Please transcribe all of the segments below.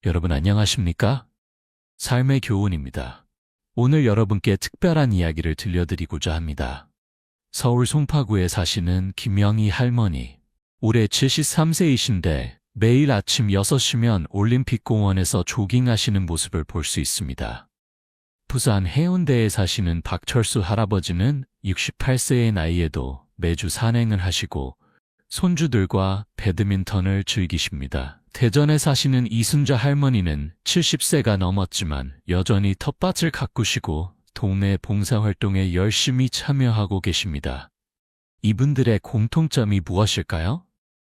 여러분 안녕하십니까? 삶의 교훈입니다. 오늘 여러분께 특별한 이야기를 들려드리고자 합니다. 서울 송파구에 사시는 김영희 할머니. 올해 73세이신데 매일 아침 6시면 올림픽공원에서 조깅하시는 모습을 볼 수 있습니다. 부산 해운대에 사시는 박철수 할아버지는 68세의 나이에도 매주 산행을 하시고 손주들과 배드민턴을 즐기십니다. 대전에 사시는 이순자 할머니는 70세가 넘었지만 여전히 텃밭을 가꾸시고 동네 봉사활동에 열심히 참여하고 계십니다. 이분들의 공통점이 무엇일까요?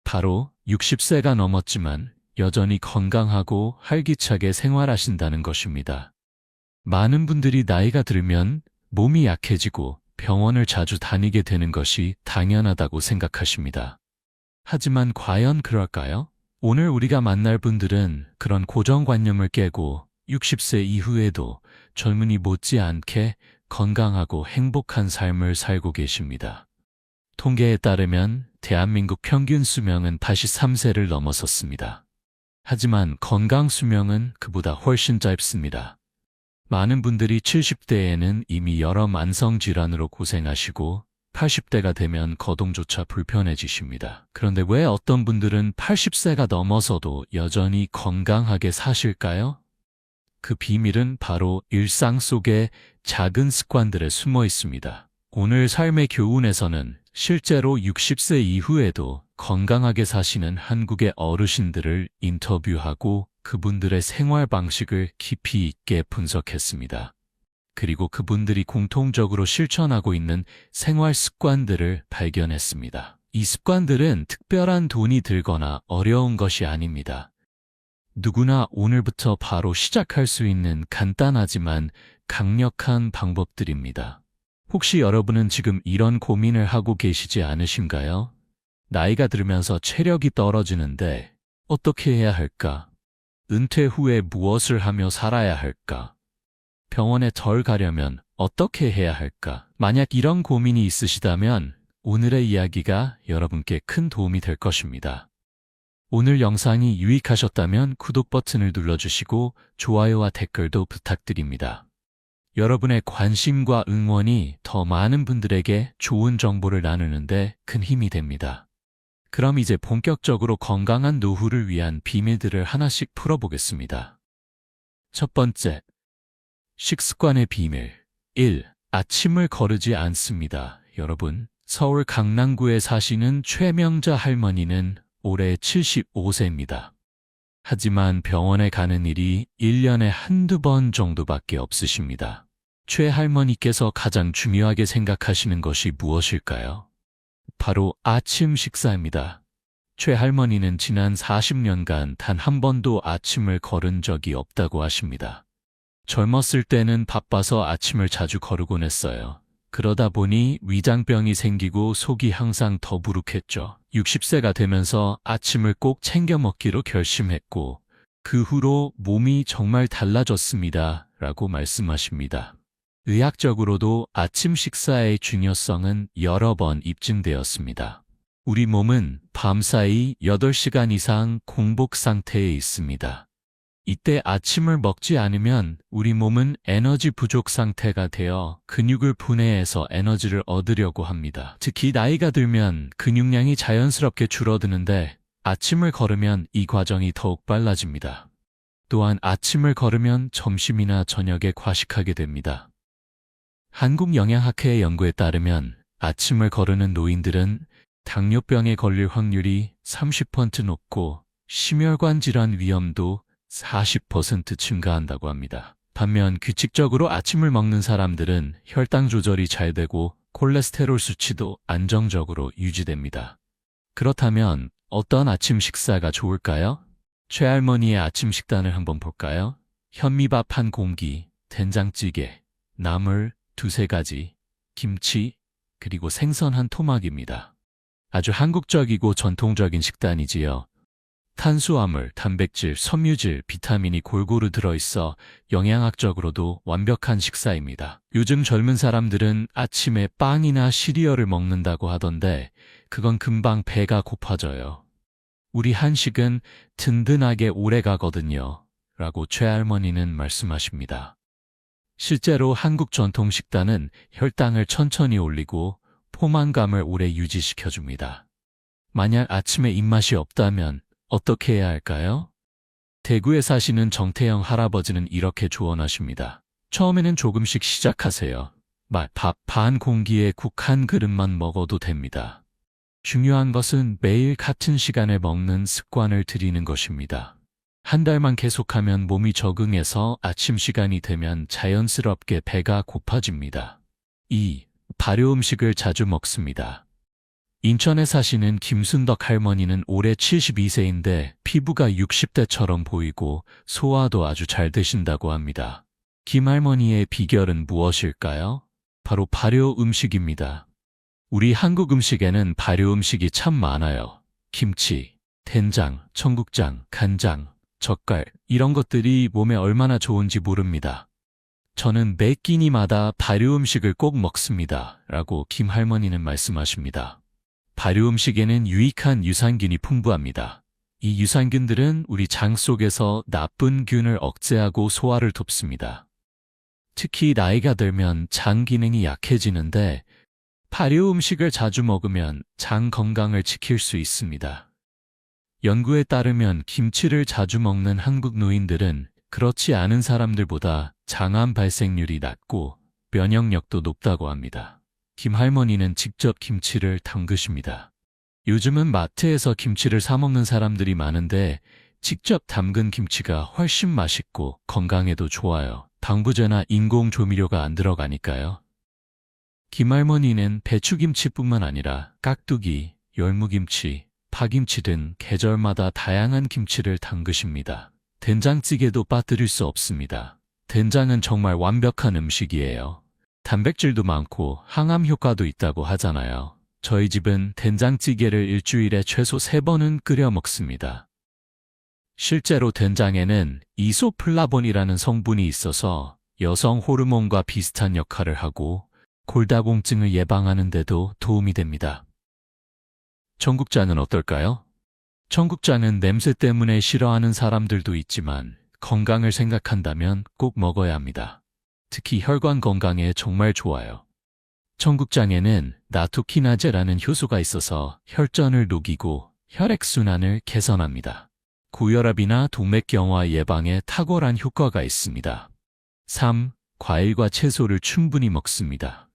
바로 60세가 넘었지만 여전히 건강하고 활기차게 생활하신다는 것입니다. 많은 분들이 나이가 들면 몸이 약해지고 병원을 자주 다니게 되는 것이 당연하다고 생각하십니다. 하지만 과연 그럴까요? 오늘 우리가 만날 분들은 그런 고정관념을 깨고 60세 이후에도 젊은이 못지않게 건강하고 행복한 삶을 살고 계십니다. 통계에 따르면 대한민국 평균 수명은 83세를 넘어섰습니다. 하지만 건강 수명은 그보다 훨씬 짧습니다. 많은 분들이 70대에는 이미 여러 만성질환으로 고생하시고 80대가 되면 거동조차 불편해지십니다. 그런데 왜 어떤 분들은 80세가 넘어서도 여전히 건강하게 사실까요? 그 비밀은 바로 일상 속의 작은 습관들에 숨어 있습니다. 오늘 삶의 교훈에서는 실제로 60세 이후에도 건강하게 사시는 한국의 어르신들을 인터뷰하고 그분들의 생활 방식을 깊이 있게 분석했습니다. 그리고 그분들이 공통적으로 실천하고 있는 생활 습관들을 발견했습니다. 이 습관들은 특별한 돈이 들거나 어려운 것이 아닙니다. 누구나 오늘부터 바로 시작할 수 있는 간단하지만 강력한 방법들입니다. 혹시 여러분은 지금 이런 고민을 하고 계시지 않으신가요? 나이가 들면서 체력이 떨어지는데 어떻게 해야 할까? 은퇴 후에 무엇을 하며 살아야 할까? 병원에 덜 가려면 어떻게 해야 할까? 만약 이런 고민이 있으시다면 오늘의 이야기가 여러분께 큰 도움이 될 것입니다. 오늘 영상이 유익하셨다면 구독 버튼을 눌러주시고 좋아요와 댓글도 부탁드립니다. 여러분의 관심과 응원이 더 많은 분들에게 좋은 정보를 나누는데 큰 힘이 됩니다. 그럼 이제 본격적으로 건강한 노후를 위한 비밀들을 하나씩 풀어보겠습니다. 첫 번째, 식습관의 비밀. 1. 아침을 거르지 않습니다. 여러분, 서울 강남구에 사시는 최명자 할머니는 올해 75세입니다. 하지만 병원에 가는 일이 1년에 한두 번 정도밖에 없으십니다. 최 할머니께서 가장 중요하게 생각하시는 것이 무엇일까요? 바로 아침 식사입니다. 최 할머니는 지난 40년간 단 한 번도 아침을 거른 적이 없다고 하십니다. 젊었을 때는 바빠서 아침을 자주 거르곤 했어요. 그러다 보니 위장병이 생기고 속이 항상 더부룩했죠. 60세가 되면서 아침을 꼭 챙겨 먹기로 결심했고 그 후로 몸이 정말 달라졌습니다. 라고 말씀하십니다. 의학적으로도 아침 식사의 중요성은 여러 번 입증되었습니다. 우리 몸은 밤사이 8시간 이상 공복 상태에 있습니다. 이때 아침을 먹지 않으면 우리 몸은 에너지 부족 상태가 되어 근육을 분해해서 에너지를 얻으려고 합니다. 특히 나이가 들면 근육량이 자연스럽게 줄어드는데 아침을 거르면 이 과정이 더욱 빨라집니다. 또한 아침을 거르면 점심이나 저녁에 과식하게 됩니다. 한국영양학회의 연구에 따르면 아침을 거르는 노인들은 당뇨병에 걸릴 확률이 30% 높고 심혈관 질환 위험도 40% 증가한다고 합니다. 반면 규칙적으로 아침을 먹는 사람들은 혈당 조절이 잘 되고 콜레스테롤 수치도 안정적으로 유지됩니다. 그렇다면 어떤 아침 식사가 좋을까요? 최할머니의 아침 식단을 한번 볼까요? 현미밥 한 공기, 된장찌개, 나물 2-3가지, 김치, 그리고 생선 한 토막입니다. 아주 한국적이고 전통적인 식단이지요. 탄수화물, 단백질, 섬유질, 비타민이 골고루 들어있어 영양학적으로도 완벽한 식사입니다. 요즘 젊은 사람들은 아침에 빵이나 시리얼을 먹는다고 하던데 그건 금방 배가 고파져요. 우리 한식은 든든하게 오래 가거든요. 라고 최할머니는 말씀하십니다. 실제로 한국 전통 식단은 혈당을 천천히 올리고 포만감을 오래 유지시켜줍니다. 만약 아침에 입맛이 없다면 어떻게 해야 할까요? 대구에 사시는 정태영 할아버지는 이렇게 조언하십니다. 처음에는 조금씩 시작하세요. 밥 반 공기에 국 한 그릇만 먹어도 됩니다. 중요한 것은 매일 같은 시간에 먹는 습관을 들이는 것입니다. 한 달만 계속하면 몸이 적응해서 아침 시간이 되면 자연스럽게 배가 고파집니다. 2. 발효 음식을 자주 먹습니다. 인천에 사시는 김순덕 할머니는 올해 72세인데 피부가 60대처럼 보이고 소화도 아주 잘 되신다고 합니다. 김 할머니의 비결은 무엇일까요? 바로 발효 음식입니다. 우리 한국 음식에는 발효 음식이 참 많아요. 김치, 된장, 청국장, 간장, 젓갈 이런 것들이 몸에 얼마나 좋은지 모릅니다. 저는 매 끼니마다 발효 음식을 꼭 먹습니다. 라고 김 할머니는 말씀하십니다. 발효 음식에는 유익한 유산균이 풍부합니다. 이 유산균들은 우리 장 속에서 나쁜 균을 억제하고 소화를 돕습니다. 특히 나이가 들면 장 기능이 약해지는데 발효 음식을 자주 먹으면 장 건강을 지킬 수 있습니다. 연구에 따르면 김치를 자주 먹는 한국 노인들은 그렇지 않은 사람들보다 장암 발생률이 낮고 면역력도 높다고 합니다. 김 할머니는 직접 김치를 담그십니다. 요즘은 마트에서 김치를 사 먹는 사람들이 많은데 직접 담근 김치가 훨씬 맛있고 건강에도 좋아요. 방부제나 인공 조미료가 안 들어가니까요. 김 할머니는 배추김치뿐만 아니라 깍두기, 열무김치, 파김치 등 계절마다 다양한 김치를 담그십니다. 된장찌개도 빠뜨릴 수 없습니다. 된장은 정말 완벽한 음식이에요. 단백질도 많고 항암 효과도 있다고 하잖아요. 저희 집은 된장찌개를 일주일에 최소 3번은 끓여 먹습니다. 실제로 된장에는 이소플라본이라는 성분이 있어서 여성 호르몬과 비슷한 역할을 하고 골다공증을 예방하는 데도 도움이 됩니다. 청국장은 어떨까요? 청국장은 냄새 때문에 싫어하는 사람들도 있지만 건강을 생각한다면 꼭 먹어야 합니다. 특히 혈관 건강에 정말 좋아요. 청국장에는 나토키나제라는 효소가 있어서 혈전을 녹이고 혈액순환을 개선합니다. 고혈압이나 동맥경화 예방에 탁월한 효과가 있습니다. 3. 과일과 채소를 충분히 먹습니다.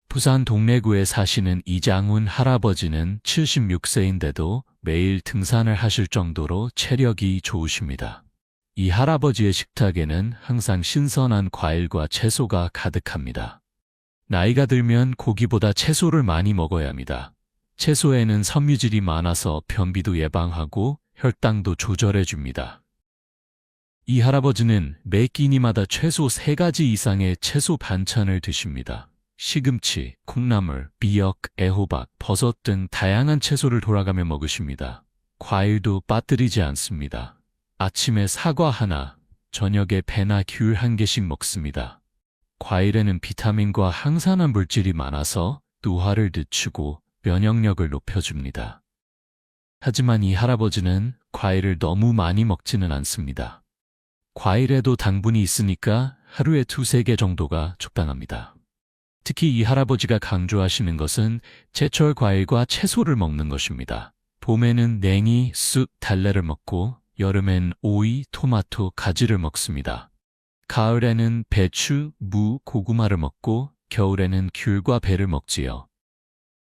부산 동래구에 사시는 이장훈 할아버지는 76세인데도 매일 등산을 하실 정도로 체력이 좋으십니다. 이 할아버지의 식탁에는 항상 신선한 과일과 채소가 가득합니다. 나이가 들면 고기보다 채소를 많이 먹어야 합니다. 채소에는 섬유질이 많아서 변비도 예방하고 혈당도 조절해줍니다. 이 할아버지는 매 끼니마다 최소 3가지 이상의 채소 반찬을 드십니다. 시금치, 콩나물, 미역, 애호박, 버섯 등 다양한 채소를 돌아가며 먹으십니다. 과일도 빠뜨리지 않습니다. 아침에 사과 하나, 저녁에 배나 귤 1개씩 먹습니다. 과일에는 비타민과 항산화 물질이 많아서 노화를 늦추고 면역력을 높여줍니다. 하지만 이 할아버지는 과일을 너무 많이 먹지는 않습니다. 과일에도 당분이 있으니까 하루에 2-3개 정도가 적당합니다. 특히 이 할아버지가 강조하시는 것은 제철 과일과 채소를 먹는 것입니다. 봄에는 냉이, 쑥, 달래를 먹고 여름엔 오이, 토마토, 가지를 먹습니다. 가을에는 배추, 무, 고구마를 먹고 겨울에는 귤과 배를 먹지요.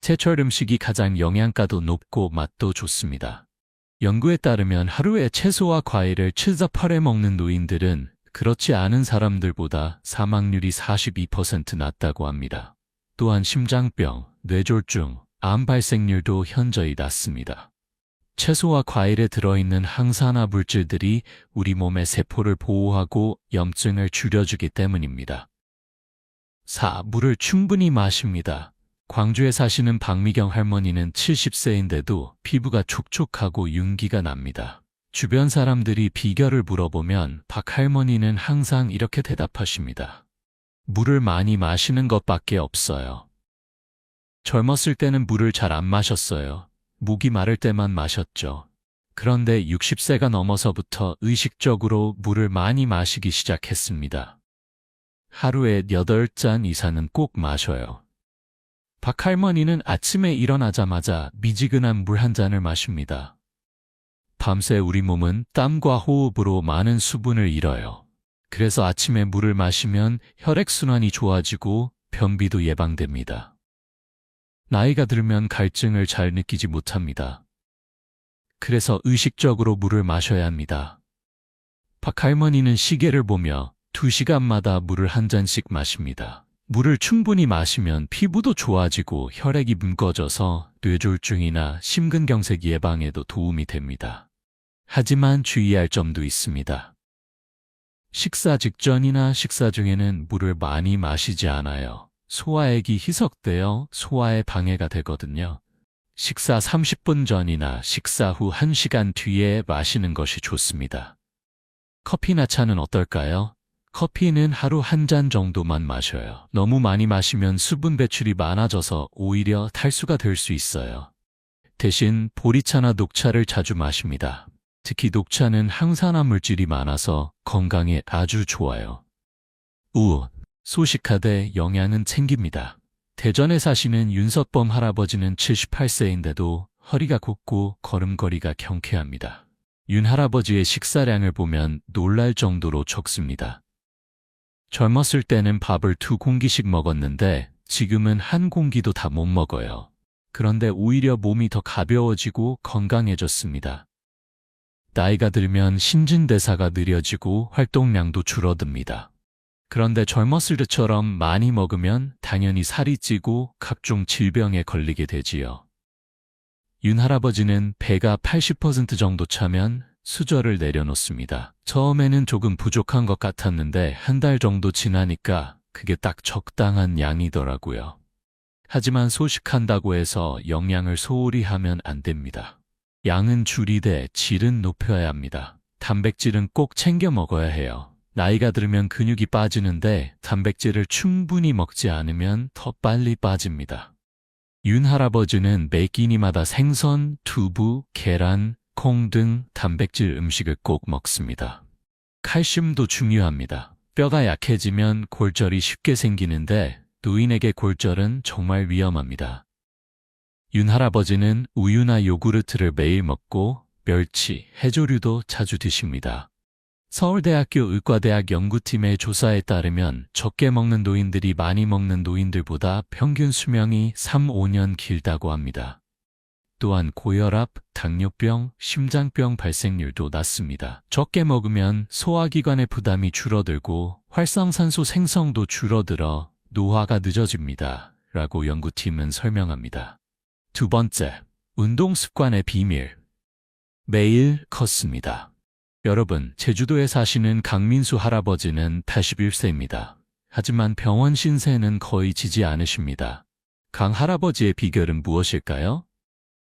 제철 음식이 가장 영양가도 높고 맛도 좋습니다. 연구에 따르면 하루에 채소와 과일을 7-8회 먹는 노인들은 그렇지 않은 사람들보다 사망률이 42% 낮다고 합니다. 또한 심장병, 뇌졸중, 암 발생률도 현저히 낮습니다. 채소와 과일에 들어있는 항산화 물질들이 우리 몸의 세포를 보호하고 염증을 줄여주기 때문입니다. 4. 물을 충분히 마십니다. 광주에 사시는 박미경 할머니는 70세인데도 피부가 촉촉하고 윤기가 납니다. 주변 사람들이 비결을 물어보면 박 할머니는 항상 이렇게 대답하십니다. 물을 많이 마시는 것밖에 없어요. 젊었을 때는 물을 잘 안 마셨어요. 목이 마를 때만 마셨죠. 그런데 60세가 넘어서부터 의식적으로 물을 많이 마시기 시작했습니다. 하루에 8잔 이상은 꼭 마셔요. 박할머니는 아침에 일어나자마자 미지근한 물 한 잔을 마십니다. 밤새 우리 몸은 땀과 호흡으로 많은 수분을 잃어요. 그래서 아침에 물을 마시면 혈액순환이 좋아지고 변비도 예방됩니다. 나이가 들면 갈증을 잘 느끼지 못합니다. 그래서 의식적으로 물을 마셔야 합니다. 박할머니는 시계를 보며 2시간마다 물을 한 잔씩 마십니다. 물을 충분히 마시면 피부도 좋아지고 혈액이 묽어져서 뇌졸중이나 심근경색 예방에도 도움이 됩니다. 하지만 주의할 점도 있습니다. 식사 직전이나 식사 중에는 물을 많이 마시지 않아요. 소화액이 희석되어 소화에 방해가 되거든요. 식사 30분 전이나 식사 후 1시간 뒤에 마시는 것이 좋습니다. 커피나 차는 어떨까요? 커피는 하루 한 잔 정도만 마셔요. 너무 많이 마시면 수분 배출이 많아져서 오히려 탈수가 될 수 있어요. 대신 보리차나 녹차를 자주 마십니다. 특히 녹차는 항산화 물질이 많아서 건강에 아주 좋아요. 소식하되 영양은 챙깁니다. 대전에 사시는 윤석범 할아버지는 78세인데도 허리가 굽고 걸음걸이가 경쾌합니다. 윤 할아버지의 식사량을 보면 놀랄 정도로 적습니다. 젊었을 때는 밥을 2공기씩 먹었는데 지금은 1공기도 다 못 먹어요. 그런데 오히려 몸이 더 가벼워지고 건강해졌습니다. 나이가 들면 신진대사가 느려지고 활동량도 줄어듭니다. 그런데 젊었을 때처럼 많이 먹으면 당연히 살이 찌고 각종 질병에 걸리게 되지요. 윤 할아버지는 배가 80% 정도 차면 수저를 내려놓습니다. 처음에는 조금 부족한 것 같았는데 한 달 정도 지나니까 그게 딱 적당한 양이더라고요. 하지만 소식한다고 해서 영양을 소홀히 하면 안 됩니다. 양은 줄이되 질은 높여야 합니다. 단백질은 꼭 챙겨 먹어야 해요. 나이가 들면 근육이 빠지는데 단백질을 충분히 먹지 않으면 더 빨리 빠집니다. 윤 할아버지는 매 끼니마다 생선, 두부, 계란, 콩 등 단백질 음식을 꼭 먹습니다. 칼슘도 중요합니다. 뼈가 약해지면 골절이 쉽게 생기는데 노인에게 골절은 정말 위험합니다. 윤 할아버지는 우유나 요구르트를 매일 먹고 멸치, 해조류도 자주 드십니다. 서울대학교 의과대학 연구팀의 조사에 따르면 적게 먹는 노인들이 많이 먹는 노인들보다 평균 수명이 3-5년 길다고 합니다. 또한 고혈압, 당뇨병, 심장병 발생률도 낮습니다. 적게 먹으면 소화기관의 부담이 줄어들고 활성산소 생성도 줄어들어 노화가 늦어집니다. 라고 연구팀은 설명합니다. 두 번째, 운동 습관의 비밀. 매일 걷습니다. 여러분, 제주도에 사시는 강민수 할아버지는 81세입니다. 하지만 병원 신세는 거의 지지 않으십니다. 강 할아버지의 비결은 무엇일까요?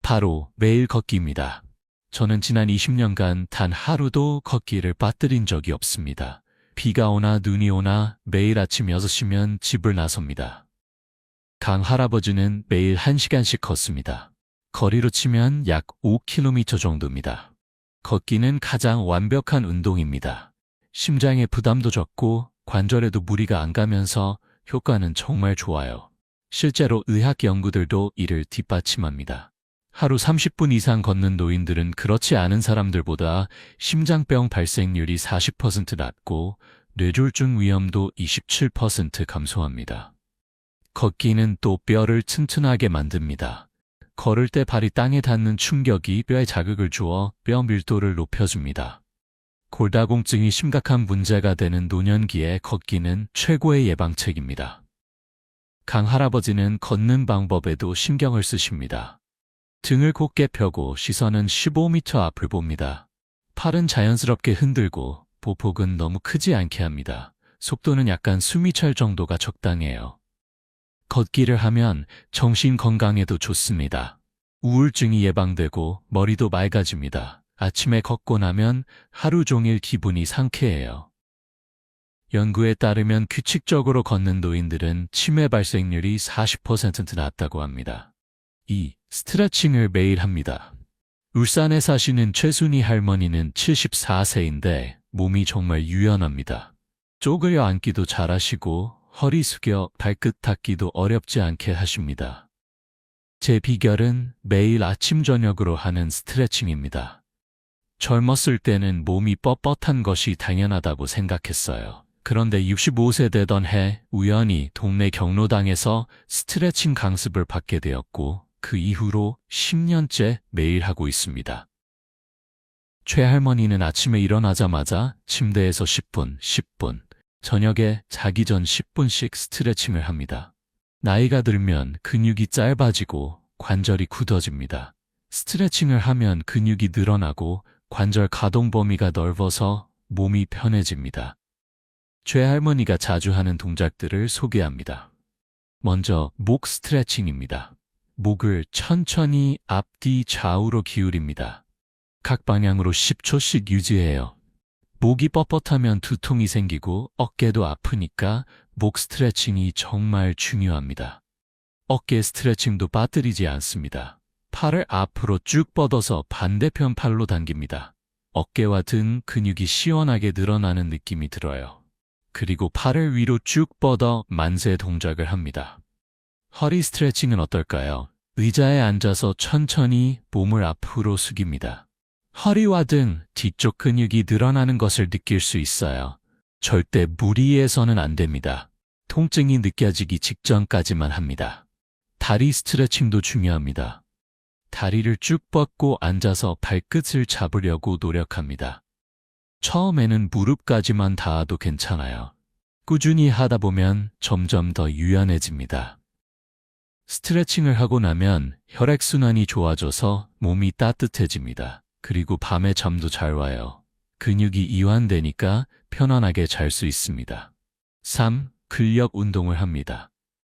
바로 매일 걷기입니다. 저는 지난 20년간 단 하루도 걷기를 빠뜨린 적이 없습니다. 비가 오나 눈이 오나 매일 아침 6시면 집을 나섭니다. 강 할아버지는 매일 1시간씩 걷습니다. 거리로 치면 약 5km 정도입니다. 걷기는 가장 완벽한 운동입니다. 심장에 부담도 적고 관절에도 무리가 안 가면서 효과는 정말 좋아요. 실제로 의학 연구들도 이를 뒷받침합니다. 하루 30분 이상 걷는 노인들은 그렇지 않은 사람들보다 심장병 발생률이 40% 낮고 뇌졸중 위험도 27% 감소합니다. 걷기는 또 뼈를 튼튼하게 만듭니다. 걸을 때 발이 땅에 닿는 충격이 뼈에 자극을 주어 뼈 밀도를 높여줍니다. 골다공증이 심각한 문제가 되는 노년기에 걷기는 최고의 예방책입니다. 강 할아버지는 걷는 방법에도 신경을 쓰십니다. 등을 곧게 펴고 시선은 15m 앞을 봅니다. 팔은 자연스럽게 흔들고 보폭은 너무 크지 않게 합니다. 속도는 약간 숨이 찰 정도가 적당해요. 걷기를 하면 정신 건강에도 좋습니다. 우울증이 예방되고 머리도 맑아집니다. 아침에 걷고 나면 하루 종일 기분이 상쾌해요. 연구에 따르면 규칙적으로 걷는 노인들은 치매 발생률이 40% 낮다고 합니다. 2. 스트레칭을 매일 합니다. 울산에 사시는 최순희 할머니는 74세인데 몸이 정말 유연합니다. 쪼그려 앉기도 잘하시고 허리 숙여 발끝 닿기도 어렵지 않게 하십니다. 제 비결은 매일 아침 저녁으로 하는 스트레칭입니다. 젊었을 때는 몸이 뻣뻣한 것이 당연하다고 생각했어요. 그런데 65세 되던 해 우연히 동네 경로당에서 스트레칭 강습을 받게 되었고 그 이후로 10년째 매일 하고 있습니다. 최 할머니는 아침에 일어나자마자 침대에서 10분, 저녁에 자기 전 10분씩 스트레칭을 합니다. 나이가 들면 근육이 짧아지고 관절이 굳어집니다. 스트레칭을 하면 근육이 늘어나고 관절 가동 범위가 넓어서 몸이 편해집니다. 최 할머니가 자주 하는 동작들을 소개합니다. 먼저 목 스트레칭입니다. 목을 천천히 앞뒤 좌우로 기울입니다. 각 방향으로 10초씩 유지해요. 목이 뻣뻣하면 두통이 생기고 어깨도 아프니까 목 스트레칭이 정말 중요합니다. 어깨 스트레칭도 빠뜨리지 않습니다. 팔을 앞으로 쭉 뻗어서 반대편 팔로 당깁니다. 어깨와 등 근육이 시원하게 늘어나는 느낌이 들어요. 그리고 팔을 위로 쭉 뻗어 만세 동작을 합니다. 허리 스트레칭은 어떨까요? 의자에 앉아서 천천히 몸을 앞으로 숙입니다. 허리와 등 뒤쪽 근육이 늘어나는 것을 느낄 수 있어요. 절대 무리해서는 안 됩니다. 통증이 느껴지기 직전까지만 합니다. 다리 스트레칭도 중요합니다. 다리를 쭉 뻗고 앉아서 발끝을 잡으려고 노력합니다. 처음에는 무릎까지만 닿아도 괜찮아요. 꾸준히 하다 보면 점점 더 유연해집니다. 스트레칭을 하고 나면 혈액순환이 좋아져서 몸이 따뜻해집니다. 그리고 밤에 잠도 잘 와요. 근육이 이완되니까 편안하게 잘 수 있습니다. 3. 근력 운동을 합니다.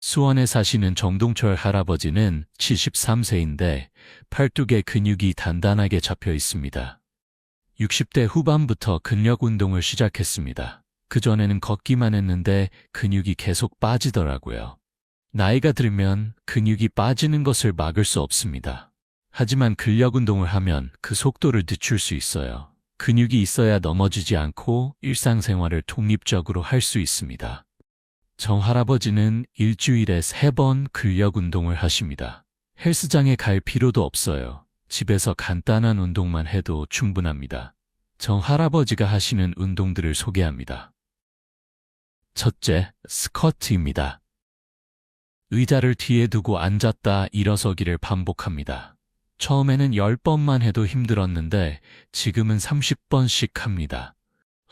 수원에 사시는 정동철 할아버지는 73세인데 팔뚝에 근육이 단단하게 잡혀 있습니다. 60대 후반부터 근력 운동을 시작했습니다. 그전에는 걷기만 했는데 근육이 계속 빠지더라고요. 나이가 들면 근육이 빠지는 것을 막을 수 없습니다. 하지만 근력 운동을 하면 그 속도를 늦출 수 있어요. 근육이 있어야 넘어지지 않고 일상생활을 독립적으로 할 수 있습니다. 정 할아버지는 일주일에 3번 근력 운동을 하십니다. 헬스장에 갈 필요도 없어요. 집에서 간단한 운동만 해도 충분합니다. 정 할아버지가 하시는 운동들을 소개합니다. 첫째, 스쿼트입니다. 의자를 뒤에 두고 앉았다 일어서기를 반복합니다. 처음에는 10번만 해도 힘들었는데 지금은 30번씩 합니다.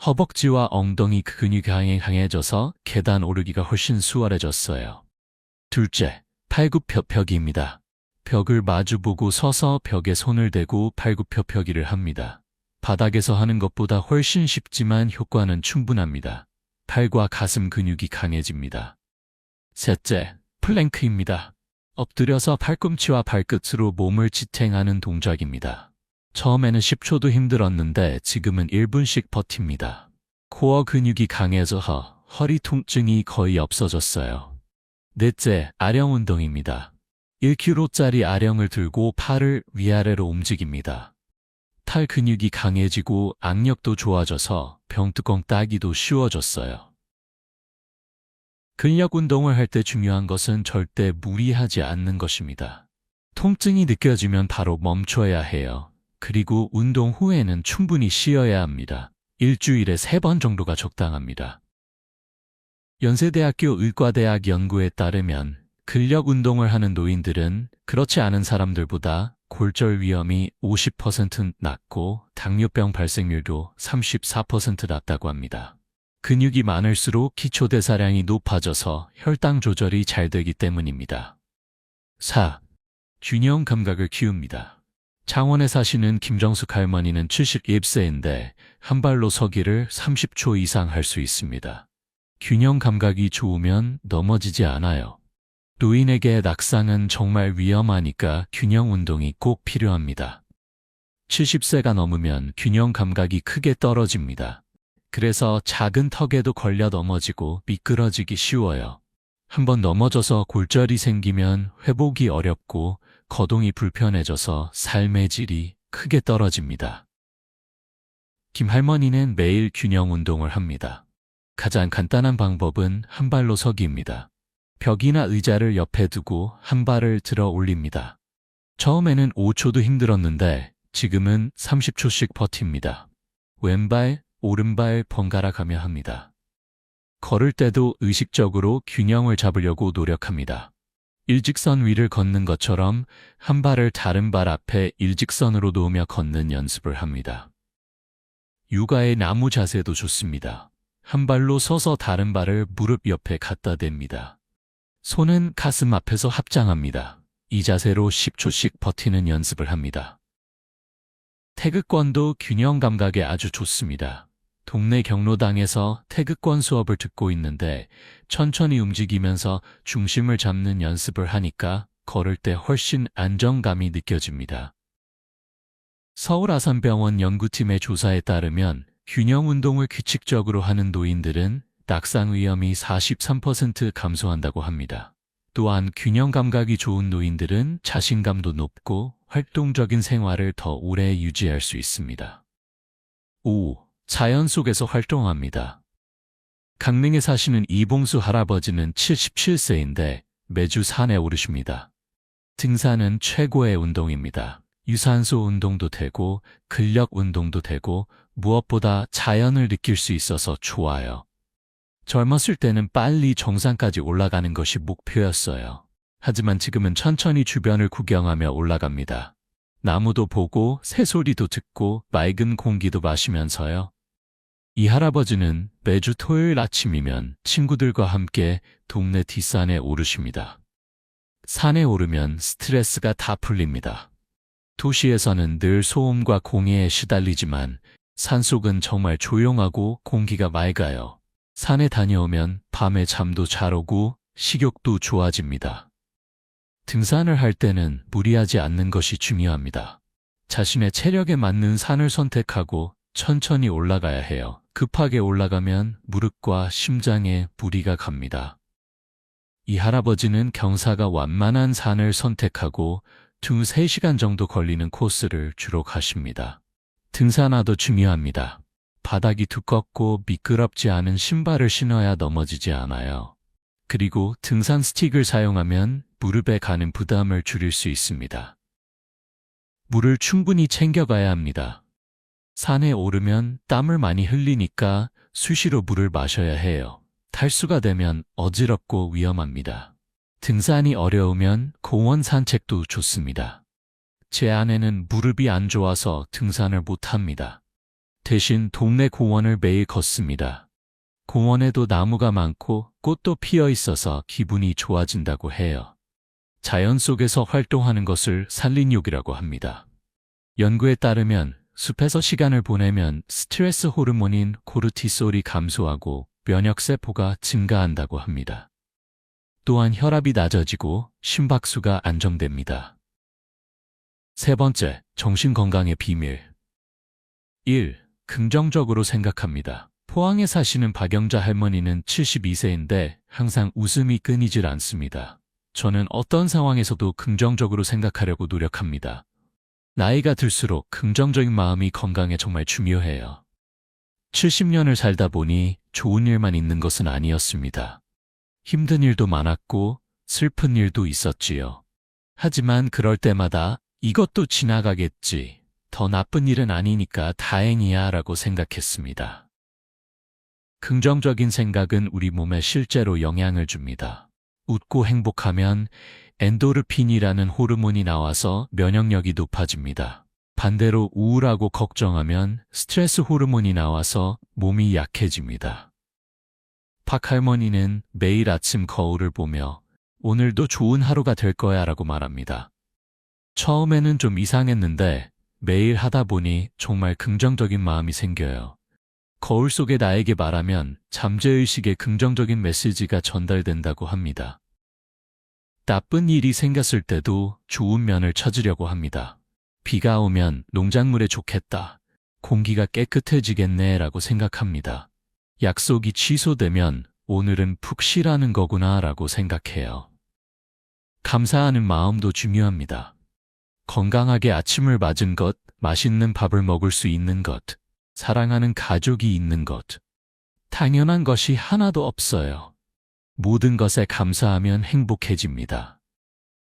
허벅지와 엉덩이 근육이 강해져서 계단 오르기가 훨씬 수월해졌어요. 둘째, 팔굽혀펴기입니다. 벽을 마주보고 서서 벽에 손을 대고 팔굽혀펴기를 합니다. 바닥에서 하는 것보다 훨씬 쉽지만 효과는 충분합니다. 팔과 가슴 근육이 강해집니다. 셋째, 플랭크입니다. 엎드려서 팔꿈치와 발끝으로 몸을 지탱하는 동작입니다. 처음에는 10초도 힘들었는데 지금은 1분씩 버팁니다. 코어 근육이 강해져서 허리 통증이 거의 없어졌어요. 넷째, 아령 운동입니다. 1kg짜리 아령을 들고 팔을 위아래로 움직입니다. 팔 근육이 강해지고 악력도 좋아져서 병뚜껑 따기도 쉬워졌어요. 근력 운동을 할 때 중요한 것은 절대 무리하지 않는 것입니다. 통증이 느껴지면 바로 멈춰야 해요. 그리고 운동 후에는 충분히 쉬어야 합니다. 일주일에 3번 정도가 적당합니다. 연세대학교 의과대학 연구에 따르면 근력 운동을 하는 노인들은 그렇지 않은 사람들보다 골절 위험이 50% 낮고 당뇨병 발생률도 34% 낮다고 합니다. 근육이 많을수록 기초대사량이 높아져서 혈당 조절이 잘 되기 때문입니다. 4. 균형 감각을 키웁니다. 창원에 사시는 김정숙 할머니는 71세인데 한 발로 서기를 30초 이상 할 수 있습니다. 균형 감각이 좋으면 넘어지지 않아요. 노인에게 낙상은 정말 위험하니까 균형 운동이 꼭 필요합니다. 70세가 넘으면 균형 감각이 크게 떨어집니다. 그래서 작은 턱에도 걸려 넘어지고 미끄러지기 쉬워요. 한번 넘어져서 골절이 생기면 회복이 어렵고 거동이 불편해져서 삶의 질이 크게 떨어집니다. 김할머니는 매일 균형 운동을 합니다. 가장 간단한 방법은 한 발로 서기입니다. 벽이나 의자를 옆에 두고 한 발을 들어 올립니다. 처음에는 5초도 힘들었는데 지금은 30초씩 버팁니다. 왼발, 오른발 번갈아 가며 합니다. 걸을 때도 의식적으로 균형을 잡으려고 노력합니다. 일직선 위를 걷는 것처럼 한 발을 다른 발 앞에 일직선으로 놓으며 걷는 연습을 합니다. 육아의 나무 자세도 좋습니다. 한 발로 서서 다른 발을 무릎 옆에 갖다 댑니다. 손은 가슴 앞에서 합장합니다. 이 자세로 10초씩 버티는 연습을 합니다. 태극권도 균형 감각에 아주 좋습니다. 동네 경로당에서 태극권 수업을 듣고 있는데 천천히 움직이면서 중심을 잡는 연습을 하니까 걸을 때 훨씬 안정감이 느껴집니다. 서울아산병원 연구팀의 조사에 따르면 균형 운동을 규칙적으로 하는 노인들은 낙상 위험이 43% 감소한다고 합니다. 또한 균형 감각이 좋은 노인들은 자신감도 높고 활동적인 생활을 더 오래 유지할 수 있습니다. 5. 자연 속에서 활동합니다. 강릉에 사시는 이봉수 할아버지는 77세인데 매주 산에 오르십니다. 등산은 최고의 운동입니다. 유산소 운동도 되고 근력 운동도 되고 무엇보다 자연을 느낄 수 있어서 좋아요. 젊었을 때는 빨리 정상까지 올라가는 것이 목표였어요. 하지만 지금은 천천히 주변을 구경하며 올라갑니다. 나무도 보고 새소리도 듣고 맑은 공기도 마시면서요. 이 할아버지는 매주 토요일 아침이면 친구들과 함께 동네 뒷산에 오르십니다. 산에 오르면 스트레스가 다 풀립니다. 도시에서는 늘 소음과 공해에 시달리지만 산속은 정말 조용하고 공기가 맑아요. 산에 다녀오면 밤에 잠도 잘 오고 식욕도 좋아집니다. 등산을 할 때는 무리하지 않는 것이 중요합니다. 자신의 체력에 맞는 산을 선택하고 천천히 올라가야 해요. 급하게 올라가면 무릎과 심장에 무리가 갑니다. 이 할아버지는 경사가 완만한 산을 선택하고 2-3시간 정도 걸리는 코스를 주로 가십니다. 등산화도 중요합니다. 바닥이 두껍고 미끄럽지 않은 신발을 신어야 넘어지지 않아요. 그리고 등산 스틱을 사용하면 무릎에 가는 부담을 줄일 수 있습니다. 물을 충분히 챙겨가야 합니다. 산에 오르면 땀을 많이 흘리니까 수시로 물을 마셔야 해요. 탈수가 되면 어지럽고 위험합니다. 등산이 어려우면 공원 산책도 좋습니다. 제 아내는 무릎이 안 좋아서 등산을 못합니다. 대신 동네 공원을 매일 걷습니다. 공원에도 나무가 많고 꽃도 피어 있어서 기분이 좋아진다고 해요. 자연 속에서 활동하는 것을 산린욕이라고 합니다. 연구에 따르면 숲에서 시간을 보내면 스트레스 호르몬인 코르티솔이 감소하고 면역세포가 증가한다고 합니다. 또한 혈압이 낮아지고 심박수가 안정됩니다. 세 번째, 정신건강의 비밀. 1. 긍정적으로 생각합니다. 포항에 사시는 박영자 할머니는 72세인데 항상 웃음이 끊이질 않습니다. 저는 어떤 상황에서도 긍정적으로 생각하려고 노력합니다. 나이가 들수록 긍정적인 마음이 건강에 정말 중요해요. 70년을 살다 보니 좋은 일만 있는 것은 아니었습니다. 힘든 일도 많았고 슬픈 일도 있었지요. 하지만 그럴 때마다 이것도 지나가겠지, 더 나쁜 일은 아니니까 다행이야 라고 생각했습니다. 긍정적인 생각은 우리 몸에 실제로 영향을 줍니다. 웃고 행복하면 엔도르핀이라는 호르몬이 나와서 면역력이 높아집니다. 반대로 우울하고 걱정하면 스트레스 호르몬이 나와서 몸이 약해집니다. 박 할머니는 매일 아침 거울을 보며 오늘도 좋은 하루가 될 거야 라고 말합니다. 처음에는 좀 이상했는데 매일 하다 보니 정말 긍정적인 마음이 생겨요. 거울 속에 나에게 말하면 잠재의식에 긍정적인 메시지가 전달된다고 합니다. 나쁜 일이 생겼을 때도 좋은 면을 찾으려고 합니다. 비가 오면 농작물에 좋겠다, 공기가 깨끗해지겠네 라고 생각합니다. 약속이 취소되면 오늘은 푹 쉬라는 거구나 라고 생각해요. 감사하는 마음도 중요합니다. 건강하게 아침을 맞은 것, 맛있는 밥을 먹을 수 있는 것, 사랑하는 가족이 있는 것. 당연한 것이 하나도 없어요. 모든 것에 감사하면 행복해집니다.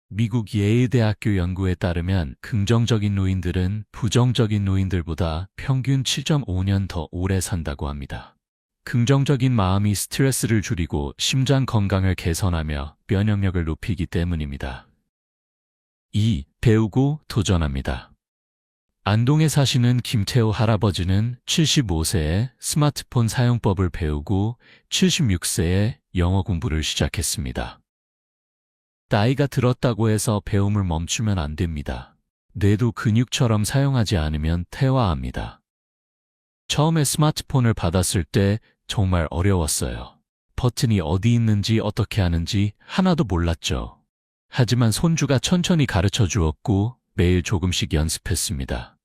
미국 예일대학교 연구에 따르면 긍정적인 노인들은 부정적인 노인들보다 평균 7.5년 더 오래 산다고 합니다. 긍정적인 마음이 스트레스를 줄이고 심장 건강을 개선하며 면역력을 높이기 때문입니다. 2. 배우고 도전합니다. 안동에 사시는 김태호 할아버지는 75세에 스마트폰 사용법을 배우고 76세에 영어 공부를 시작했습니다. 나이가 들었다고 해서 배움을 멈추면 안 됩니다. 뇌도 근육처럼 사용하지 않으면 퇴화합니다. 처음에 스마트폰을 받았을 때 정말 어려웠어요. 버튼이 어디 있는지 어떻게 하는지 하나도 몰랐죠. 하지만 손주가 천천히 가르쳐 주었고 매일 조금씩 연습했습니다.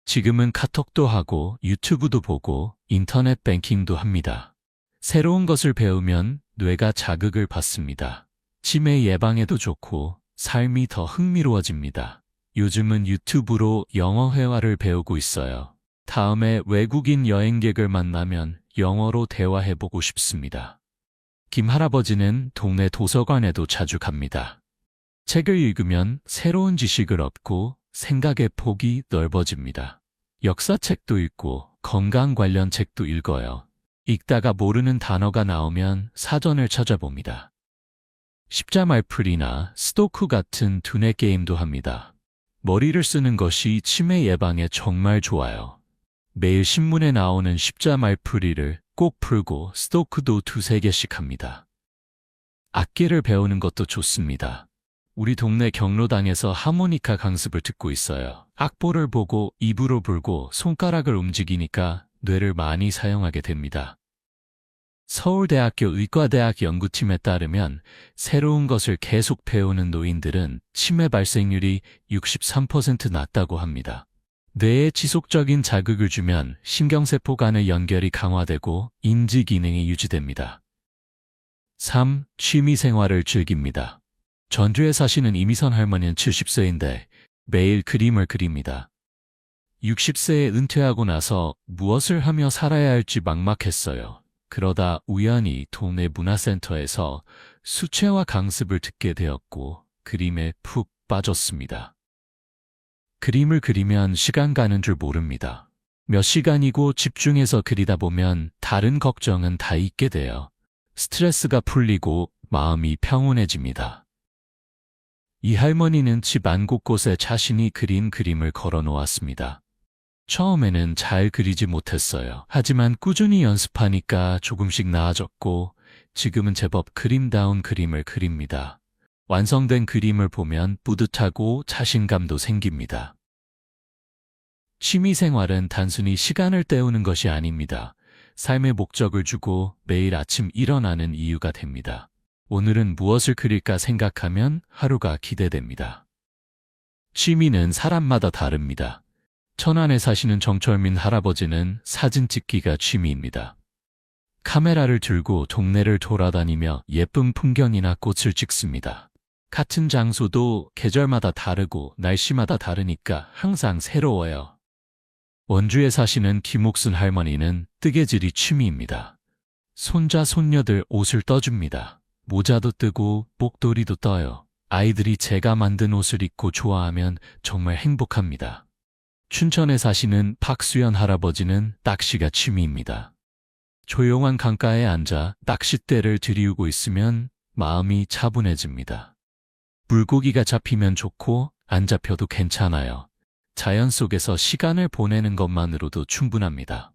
지금은 카톡도 하고 유튜브도 보고 인터넷 뱅킹도 합니다. 새로운 것을 배우면 뇌가 자극을 받습니다. 치매 예방에도 좋고 삶이 더 흥미로워집니다. 요즘은 유튜브로 영어 회화를 배우고 있어요. 다음에 외국인 여행객을 만나면 영어로 대화해보고 싶습니다. 김 할아버지는 동네 도서관에도 자주 갑니다. 책을 읽으면 새로운 지식을 얻고 생각의 폭이 넓어집니다. 역사책도 읽고 건강 관련 책도 읽어요. 읽다가 모르는 단어가 나오면 사전을 찾아봅니다. 십자말풀이나 스도쿠 같은 두뇌 게임도 합니다. 머리를 쓰는 것이 치매 예방에 정말 좋아요. 매일 신문에 나오는 십자말풀이를 꼭 풀고 스도쿠도 2~3개씩 합니다. 악기를 배우는 것도 좋습니다. 우리 동네 경로당에서 하모니카 강습을 듣고 있어요. 악보를 보고 입으로 불고 손가락을 움직이니까 뇌를 많이 사용하게 됩니다. 서울대학교 의과대학 연구팀에 따르면 새로운 것을 계속 배우는 노인들은 치매 발생률이 63% 낮다고 합니다. 뇌에 지속적인 자극을 주면 신경세포 간의 연결이 강화되고 인지 기능이 유지됩니다. 3. 취미생활을 즐깁니다. 전주에 사시는 이미선 할머니는 70세인데 매일 그림을 그립니다. 60세에 은퇴하고 나서 무엇을 하며 살아야 할지 막막했어요. 그러다 우연히 동네 문화센터에서 수채화 강습을 듣게 되었고 그림에 푹 빠졌습니다. 그림을 그리면 시간 가는 줄 모릅니다. 몇 시간이고 집중해서 그리다 보면 다른 걱정은 다 잊게 돼요. 스트레스가 풀리고 마음이 평온해집니다. 이 할머니는 집 안 곳곳에 자신이 그린 그림을 걸어 놓았습니다. 처음에는 잘 그리지 못했어요. 하지만 꾸준히 연습하니까 조금씩 나아졌고 지금은 제법 그림다운 그림을 그립니다. 완성된 그림을 보면 뿌듯하고 자신감도 생깁니다. 취미생활은 단순히 시간을 때우는 것이 아닙니다. 삶의 목적을 주고 매일 아침 일어나는 이유가 됩니다. 오늘은 무엇을 그릴까 생각하면 하루가 기대됩니다. 취미는 사람마다 다릅니다. 천안에 사시는 정철민 할아버지는 사진 찍기가 취미입니다. 카메라를 들고 동네를 돌아다니며 예쁜 풍경이나 꽃을 찍습니다. 같은 장소도 계절마다 다르고 날씨마다 다르니까 항상 새로워요. 원주에 사시는 김옥순 할머니는 뜨개질이 취미입니다. 손자, 손녀들 옷을 떠줍니다. 모자도 뜨고 목도리도 떠요. 아이들이 제가 만든 옷을 입고 좋아하면 정말 행복합니다. 춘천에 사시는 박수연 할아버지는 낚시가 취미입니다. 조용한 강가에 앉아 낚싯대를 들이우고 있으면 마음이 차분해집니다. 물고기가 잡히면 좋고 안 잡혀도 괜찮아요. 자연 속에서 시간을 보내는 것만으로도 충분합니다.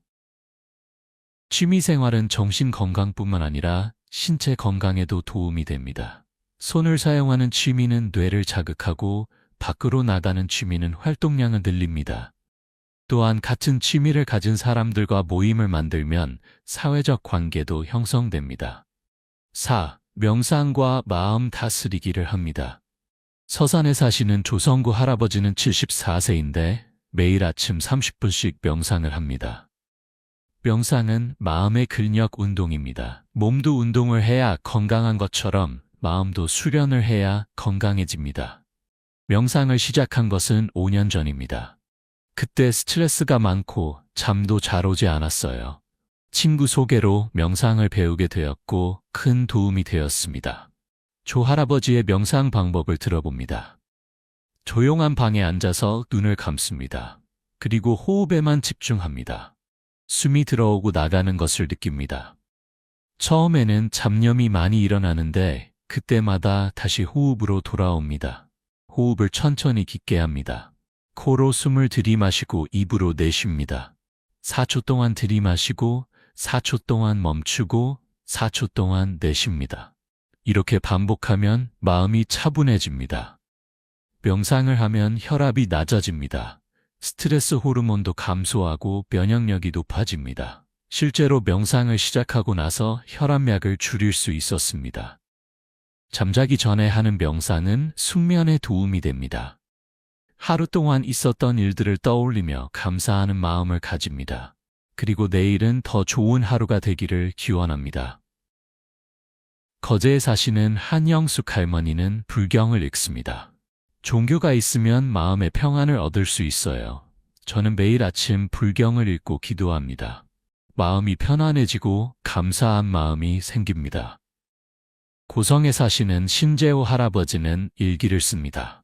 취미생활은 정신 건강뿐만 아니라 신체 건강에도 도움이 됩니다. 손을 사용하는 취미는 뇌를 자극하고 밖으로 나가는 취미는 활동량을 늘립니다. 또한 같은 취미를 가진 사람들과 모임을 만들면 사회적 관계도 형성됩니다. 4. 명상과 마음 다스리기를 합니다. 서산에 사시는 조성구 할아버지는 74세인데 매일 아침 30분씩 명상을 합니다. 명상은 마음의 근력 운동입니다. 몸도 운동을 해야 건강한 것처럼 마음도 수련을 해야 건강해집니다. 명상을 시작한 것은 5년 전입니다. 그때 스트레스가 많고 잠도 잘 오지 않았어요. 친구 소개로 명상을 배우게 되었고 큰 도움이 되었습니다. 조 할아버지의 명상 방법을 들어봅니다. 조용한 방에 앉아서 눈을 감습니다. 그리고 호흡에만 집중합니다. 숨이 들어오고 나가는 것을 느낍니다. 처음에는 잡념이 많이 일어나는데 그때마다 다시 호흡으로 돌아옵니다. 호흡을 천천히 깊게 합니다. 코로 숨을 들이마시고 입으로 내쉽니다. 4초 동안 들이마시고 4초 동안 멈추고 4초 동안 내쉽니다. 이렇게 반복하면 마음이 차분해집니다. 명상을 하면 혈압이 낮아집니다. 스트레스 호르몬도 감소하고 면역력이 높아집니다. 실제로 명상을 시작하고 나서 혈압약을 줄일 수 있었습니다. 잠자기 전에 하는 명상은 숙면에 도움이 됩니다. 하루 동안 있었던 일들을 떠올리며 감사하는 마음을 가집니다. 그리고 내일은 더 좋은 하루가 되기를 기원합니다. 거제에 사시는 한영숙 할머니는 불경을 읽습니다. 종교가 있으면 마음의 평안을 얻을 수 있어요. 저는 매일 아침 불경을 읽고 기도합니다. 마음이 편안해지고 감사한 마음이 생깁니다. 고성에 사시는 신재호 할아버지는 일기를 씁니다.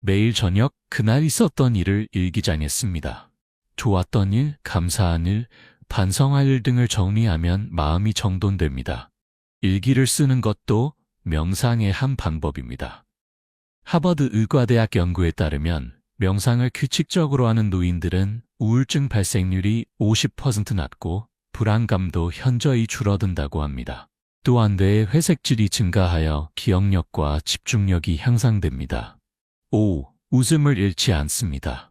매일 저녁 그날 있었던 일을 일기장에 씁니다. 좋았던 일, 감사한 일, 반성할 일 등을 정리하면 마음이 정돈됩니다. 일기를 쓰는 것도 명상의 한 방법입니다. 하버드 의과대학 연구에 따르면 명상을 규칙적으로 하는 노인들은 우울증 발생률이 50% 낮고 불안감도 현저히 줄어든다고 합니다. 또한 뇌의 회색질이 증가하여 기억력과 집중력이 향상됩니다. 5. 웃음을 잃지 않습니다.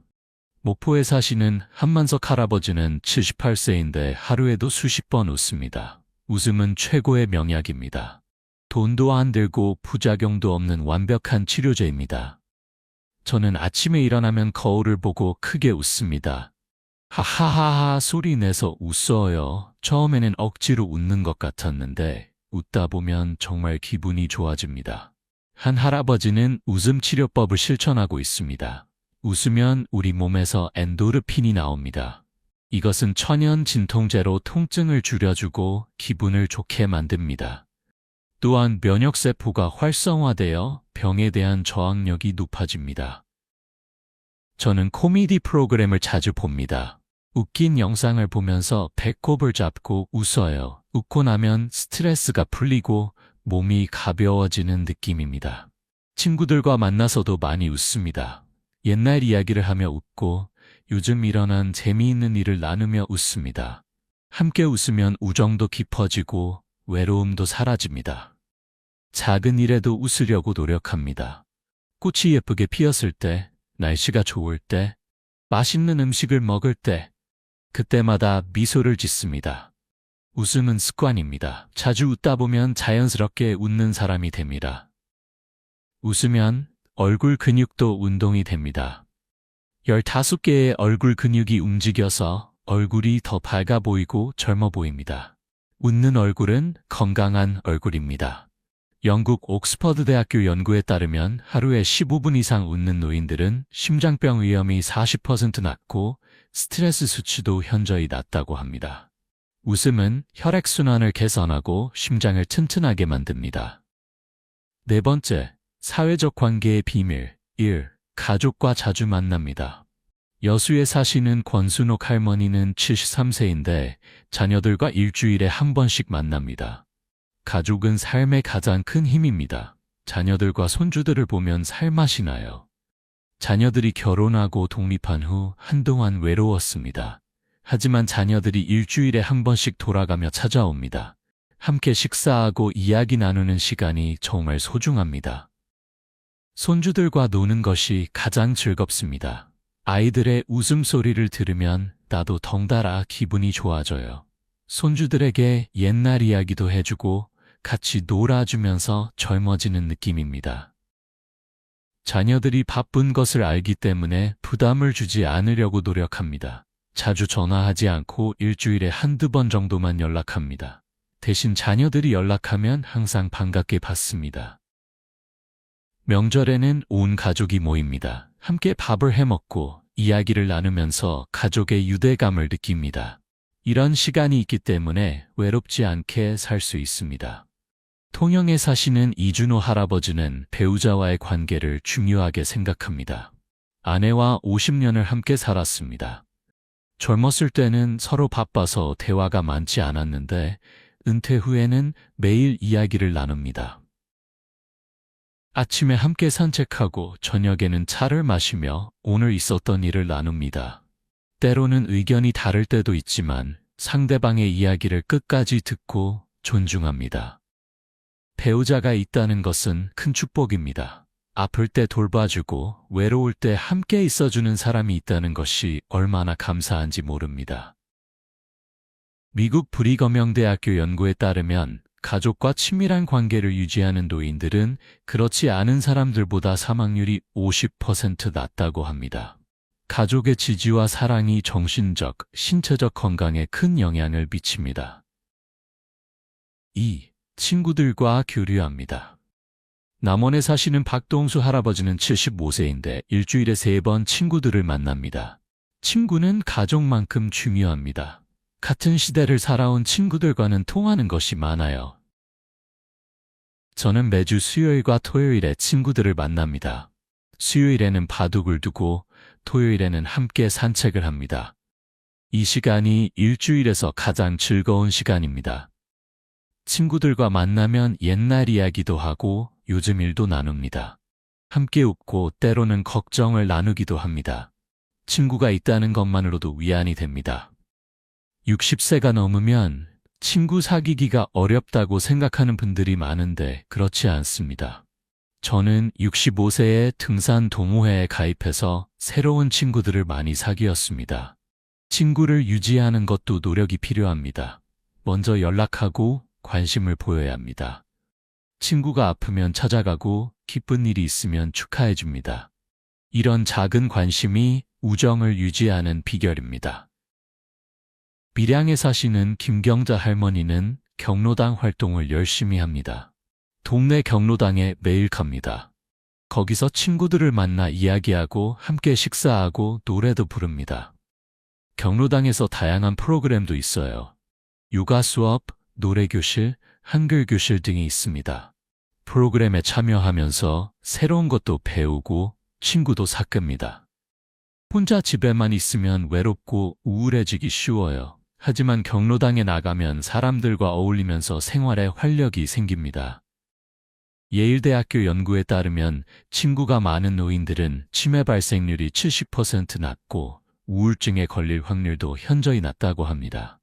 목포에 사시는 한만석 할아버지는 78세인데 하루에도 수십 번 웃습니다. 웃음은 최고의 명약입니다. 돈도 안 들고 부작용도 없는 완벽한 치료제입니다. 저는 아침에 일어나면 거울을 보고 크게 웃습니다. 하하하하 소리 내서 웃어요. 처음에는 억지로 웃는 것 같았는데 웃다 보면 정말 기분이 좋아집니다. 한 할아버지는 웃음 치료법을 실천하고 있습니다. 웃으면 우리 몸에서 엔도르핀이 나옵니다. 이것은 천연 진통제로 통증을 줄여주고 기분을 좋게 만듭니다. 또한 면역세포가 활성화되어 병에 대한 저항력이 높아집니다. 저는 코미디 프로그램을 자주 봅니다. 웃긴 영상을 보면서 배꼽을 잡고 웃어요. 웃고 나면 스트레스가 풀리고 몸이 가벼워지는 느낌입니다. 친구들과 만나서도 많이 웃습니다. 옛날 이야기를 하며 웃고 요즘 일어난 재미있는 일을 나누며 웃습니다. 함께 웃으면 우정도 깊어지고 외로움도 사라집니다. 작은 일에도 웃으려고 노력합니다. 꽃이 예쁘게 피었을 때, 날씨가 좋을 때, 맛있는 음식을 먹을 때, 그때마다 미소를 짓습니다. 웃음은 습관입니다. 자주 웃다 보면 자연스럽게 웃는 사람이 됩니다. 웃으면 얼굴 근육도 운동이 됩니다. 15개의 얼굴 근육이 움직여서 얼굴이 더 밝아 보이고 젊어 보입니다. 웃는 얼굴은 건강한 얼굴입니다. 영국 옥스퍼드 대학교 연구에 따르면 하루에 15분 이상 웃는 노인들은 심장병 위험이 40% 낮고 스트레스 수치도 현저히 낮다고 합니다. 웃음은 혈액순환을 개선하고 심장을 튼튼하게 만듭니다. 네 번째, 사회적 관계의 비밀. 1. 가족과 자주 만납니다. 여수에 사시는 권순옥 할머니는 73세인데 자녀들과 일주일에 한 번씩 만납니다. 가족은 삶의 가장 큰 힘입니다. 자녀들과 손주들을 보면 살맛이 나요. 자녀들이 결혼하고 독립한 후 한동안 외로웠습니다. 하지만 자녀들이 일주일에 한 번씩 돌아가며 찾아옵니다. 함께 식사하고 이야기 나누는 시간이 정말 소중합니다. 손주들과 노는 것이 가장 즐겁습니다. 아이들의 웃음소리를 들으면 나도 덩달아 기분이 좋아져요. 손주들에게 옛날 이야기도 해주고 같이 놀아주면서 젊어지는 느낌입니다. 자녀들이 바쁜 것을 알기 때문에 부담을 주지 않으려고 노력합니다. 자주 전화하지 않고 일주일에 한두 번 정도만 연락합니다. 대신 자녀들이 연락하면 항상 반갑게 받습니다. 명절에는 온 가족이 모입니다. 함께 밥을 해먹고 이야기를 나누면서 가족의 유대감을 느낍니다. 이런 시간이 있기 때문에 외롭지 않게 살 수 있습니다. 통영에 사시는 이준호 할아버지는 배우자와의 관계를 중요하게 생각합니다. 아내와 50년을 함께 살았습니다. 젊었을 때는 서로 바빠서 대화가 많지 않았는데 은퇴 후에는 매일 이야기를 나눕니다. 아침에 함께 산책하고 저녁에는 차를 마시며 오늘 있었던 일을 나눕니다. 때로는 의견이 다를 때도 있지만 상대방의 이야기를 끝까지 듣고 존중합니다. 배우자가 있다는 것은 큰 축복입니다. 아플 때 돌봐주고 외로울 때 함께 있어주는 사람이 있다는 것이 얼마나 감사한지 모릅니다. 미국 브리검영대학교 연구에 따르면 가족과 친밀한 관계를 유지하는 노인들은 그렇지 않은 사람들보다 사망률이 50% 낮다고 합니다. 가족의 지지와 사랑이 정신적, 신체적 건강에 큰 영향을 미칩니다. 2. 친구들과 교류합니다. 남원에 사시는 박동수 할아버지는 75세인데 일주일에 3번 친구들을 만납니다. 친구는 가족만큼 중요합니다. 같은 시대를 살아온 친구들과는 통하는 것이 많아요. 저는 매주 수요일과 토요일에 친구들을 만납니다. 수요일에는 바둑을 두고 토요일에는 함께 산책을 합니다. 이 시간이 일주일에서 가장 즐거운 시간입니다. 친구들과 만나면 옛날 이야기도 하고 요즘 일도 나눕니다. 함께 웃고 때로는 걱정을 나누기도 합니다. 친구가 있다는 것만으로도 위안이 됩니다. 60세가 넘으면 친구 사귀기가 어렵다고 생각하는 분들이 많은데 그렇지 않습니다. 저는 65세에 등산 동호회에 가입해서 새로운 친구들을 많이 사귀었습니다. 친구를 유지하는 것도 노력이 필요합니다. 먼저 연락하고 관심을 보여야 합니다. 친구가 아프면 찾아가고 기쁜 일이 있으면 축하해 줍니다. 이런 작은 관심이 우정을 유지하는 비결입니다. 밀양에 사시는 김경자 할머니는 경로당 활동을 열심히 합니다. 동네 경로당에 매일 갑니다. 거기서 친구들을 만나 이야기하고 함께 식사하고 노래도 부릅니다. 경로당에서 다양한 프로그램도 있어요. 요가 수업, 노래교실, 한글교실 등이 있습니다. 프로그램에 참여하면서 새로운 것도 배우고 친구도 사귀입니다. 혼자 집에만 있으면 외롭고 우울해지기 쉬워요. 하지만 경로당에 나가면 사람들과 어울리면서 생활에 활력이 생깁니다. 예일대학교 연구에 따르면 친구가 많은 노인들은 치매 발생률이 70% 낮고 우울증에 걸릴 확률도 현저히 낮다고 합니다.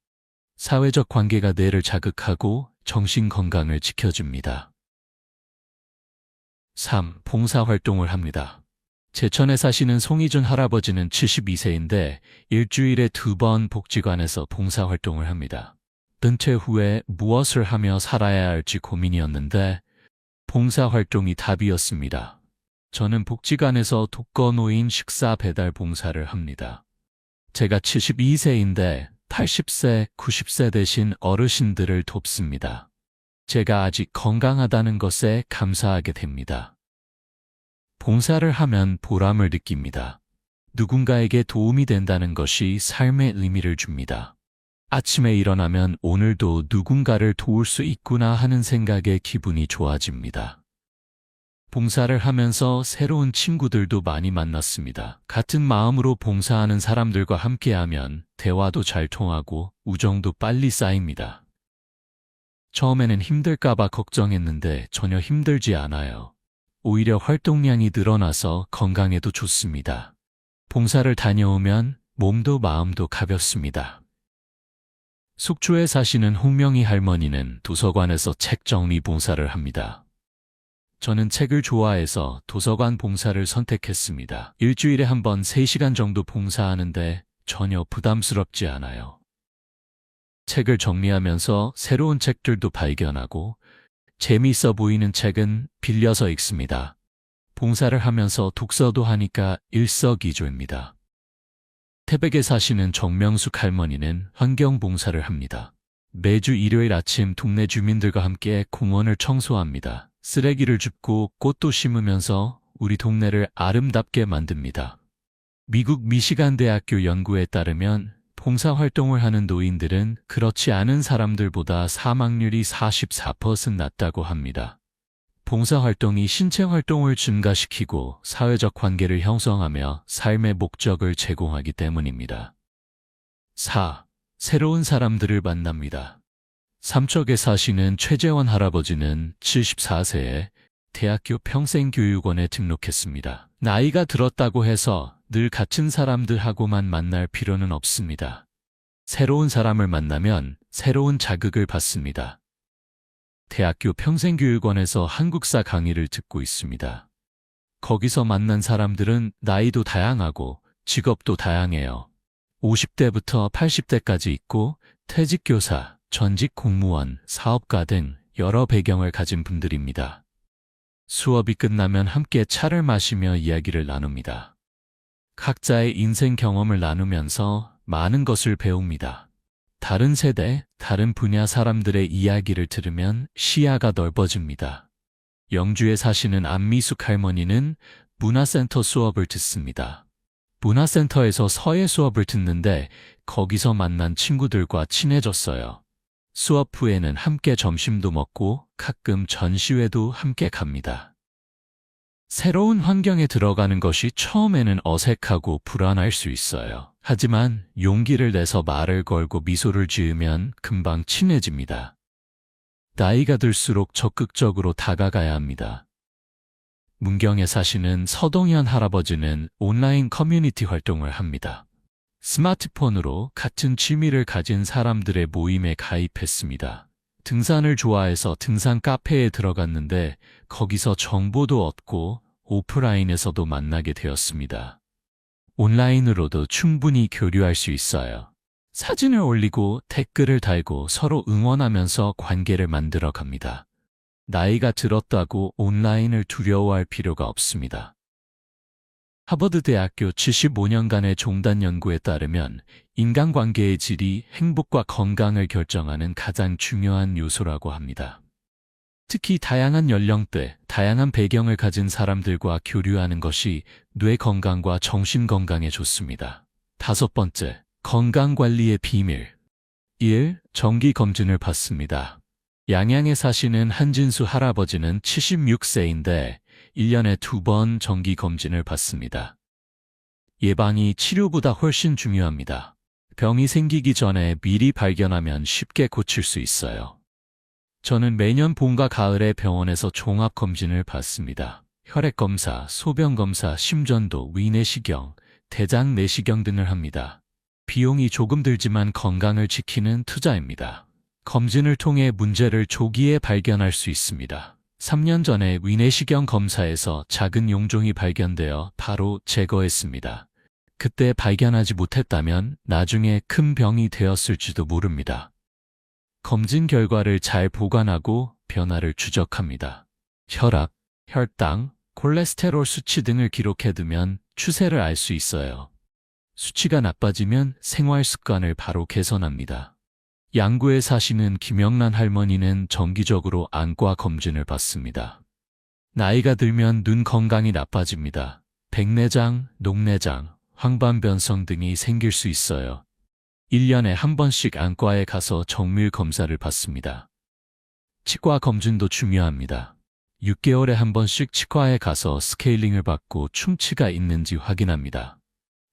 사회적 관계가 뇌를 자극하고 정신 건강을 지켜줍니다. 3. 봉사활동을 합니다. 제천에 사시는 송희준 할아버지는 72세인데 일주일에 2번 복지관에서 봉사활동을 합니다. 은퇴 후에 무엇을 하며 살아야 할지 고민이었는데 봉사활동이 답이었습니다. 저는 복지관에서 독거노인 식사 배달 봉사를 합니다. 제가 72세인데 80세, 90세 되신 어르신들을 돕습니다. 제가 아직 건강하다는 것에 감사하게 됩니다. 봉사를 하면 보람을 느낍니다. 누군가에게 도움이 된다는 것이 삶의 의미를 줍니다. 아침에 일어나면 오늘도 누군가를 도울 수 있구나 하는 생각에 기분이 좋아집니다. 봉사를 하면서 새로운 친구들도 많이 만났습니다. 같은 마음으로 봉사하는 사람들과 함께하면 대화도 잘 통하고 우정도 빨리 쌓입니다. 처음에는 힘들까봐 걱정했는데 전혀 힘들지 않아요. 오히려 활동량이 늘어나서 건강에도 좋습니다. 봉사를 다녀오면 몸도 마음도 가볍습니다. 속초에 사시는 홍명희 할머니는 도서관에서 책 정리 봉사를 합니다. 저는 책을 좋아해서 도서관 봉사를 선택했습니다. 일주일에 한 번 3시간 정도 봉사하는데 전혀 부담스럽지 않아요. 책을 정리하면서 새로운 책들도 발견하고 재미있어 보이는 책은 빌려서 읽습니다. 봉사를 하면서 독서도 하니까 일석이조입니다. 태백에 사시는 정명숙 할머니는 환경봉사를 합니다. 매주 일요일 아침 동네 주민들과 함께 공원을 청소합니다. 쓰레기를 줍고 꽃도 심으면서 우리 동네를 아름답게 만듭니다. 미국 미시간 대학교 연구에 따르면 봉사활동을 하는 노인들은 그렇지 않은 사람들보다 사망률이 44% 낮다고 합니다. 봉사활동이 신체 활동을 증가시키고 사회적 관계를 형성하며 삶의 목적을 제공하기 때문입니다. 4. 새로운 사람들을 만납니다. 삼척에 사시는 최재원 할아버지는 74세에 대학교 평생교육원에 등록했습니다. 나이가 들었다고 해서 늘 같은 사람들하고만 만날 필요는 없습니다. 새로운 사람을 만나면 새로운 자극을 받습니다. 대학교 평생교육원에서 한국사 강의를 듣고 있습니다. 거기서 만난 사람들은 나이도 다양하고 직업도 다양해요. 50대부터 80대까지 있고 퇴직교사, 전직 공무원, 사업가 등 여러 배경을 가진 분들입니다. 수업이 끝나면 함께 차를 마시며 이야기를 나눕니다. 각자의 인생 경험을 나누면서 많은 것을 배웁니다. 다른 세대, 다른 분야 사람들의 이야기를 들으면 시야가 넓어집니다. 영주에 사시는 안미숙 할머니는 문화센터 수업을 듣습니다. 문화센터에서 서예 수업을 듣는데 거기서 만난 친구들과 친해졌어요. 수업 후에는 함께 점심도 먹고 가끔 전시회도 함께 갑니다. 새로운 환경에 들어가는 것이 처음에는 어색하고 불안할 수 있어요. 하지만 용기를 내서 말을 걸고 미소를 지으면 금방 친해집니다. 나이가 들수록 적극적으로 다가가야 합니다. 문경에 사시는 서동현 할아버지는 온라인 커뮤니티 활동을 합니다. 스마트폰으로 같은 취미를 가진 사람들의 모임에 가입했습니다. 등산을 좋아해서 등산 카페에 들어갔는데 거기서 정보도 얻고 오프라인에서도 만나게 되었습니다. 온라인으로도 충분히 교류할 수 있어요. 사진을 올리고 댓글을 달고 서로 응원하면서 관계를 만들어 갑니다. 나이가 들었다고 온라인을 두려워할 필요가 없습니다. 하버드 대학교 75년간의 종단 연구에 따르면 인간관계의 질이 행복과 건강을 결정하는 가장 중요한 요소라고 합니다. 특히 다양한 연령대, 다양한 배경을 가진 사람들과 교류하는 것이 뇌 건강과 정신 건강에 좋습니다. 5번째, 건강관리의 비밀. 1. 정기검진을 받습니다. 양양에 사시는 한진수 할아버지는 76세인데 1년에 2번 정기검진을 받습니다. 예방이 치료보다 훨씬 중요합니다. 병이 생기기 전에 미리 발견하면 쉽게 고칠 수 있어요. 저는 매년 봄과 가을에 병원에서 종합검진을 받습니다. 혈액검사, 소변검사, 심전도, 위내시경, 대장 내시경 등을 합니다. 비용이 조금 들지만 건강을 지키는 투자입니다. 검진을 통해 문제를 조기에 발견할 수 있습니다. 3년 전에 위내시경 검사에서 작은 용종이 발견되어 바로 제거했습니다. 그때 발견하지 못했다면 나중에 큰 병이 되었을지도 모릅니다. 검진 결과를 잘 보관하고 변화를 추적합니다. 혈압, 혈당, 콜레스테롤 수치 등을 기록해두면 추세를 알 수 있어요. 수치가 나빠지면 생활 습관을 바로 개선합니다. 양구에 사시는 김영란 할머니는 정기적으로 안과 검진을 받습니다. 나이가 들면 눈 건강이 나빠집니다. 백내장, 녹내장, 황반변성 등이 생길 수 있어요. 1년에 한 번씩 안과에 가서 정밀 검사를 받습니다. 치과 검진도 중요합니다. 6개월에 한 번씩 치과에 가서 스케일링을 받고 충치가 있는지 확인합니다.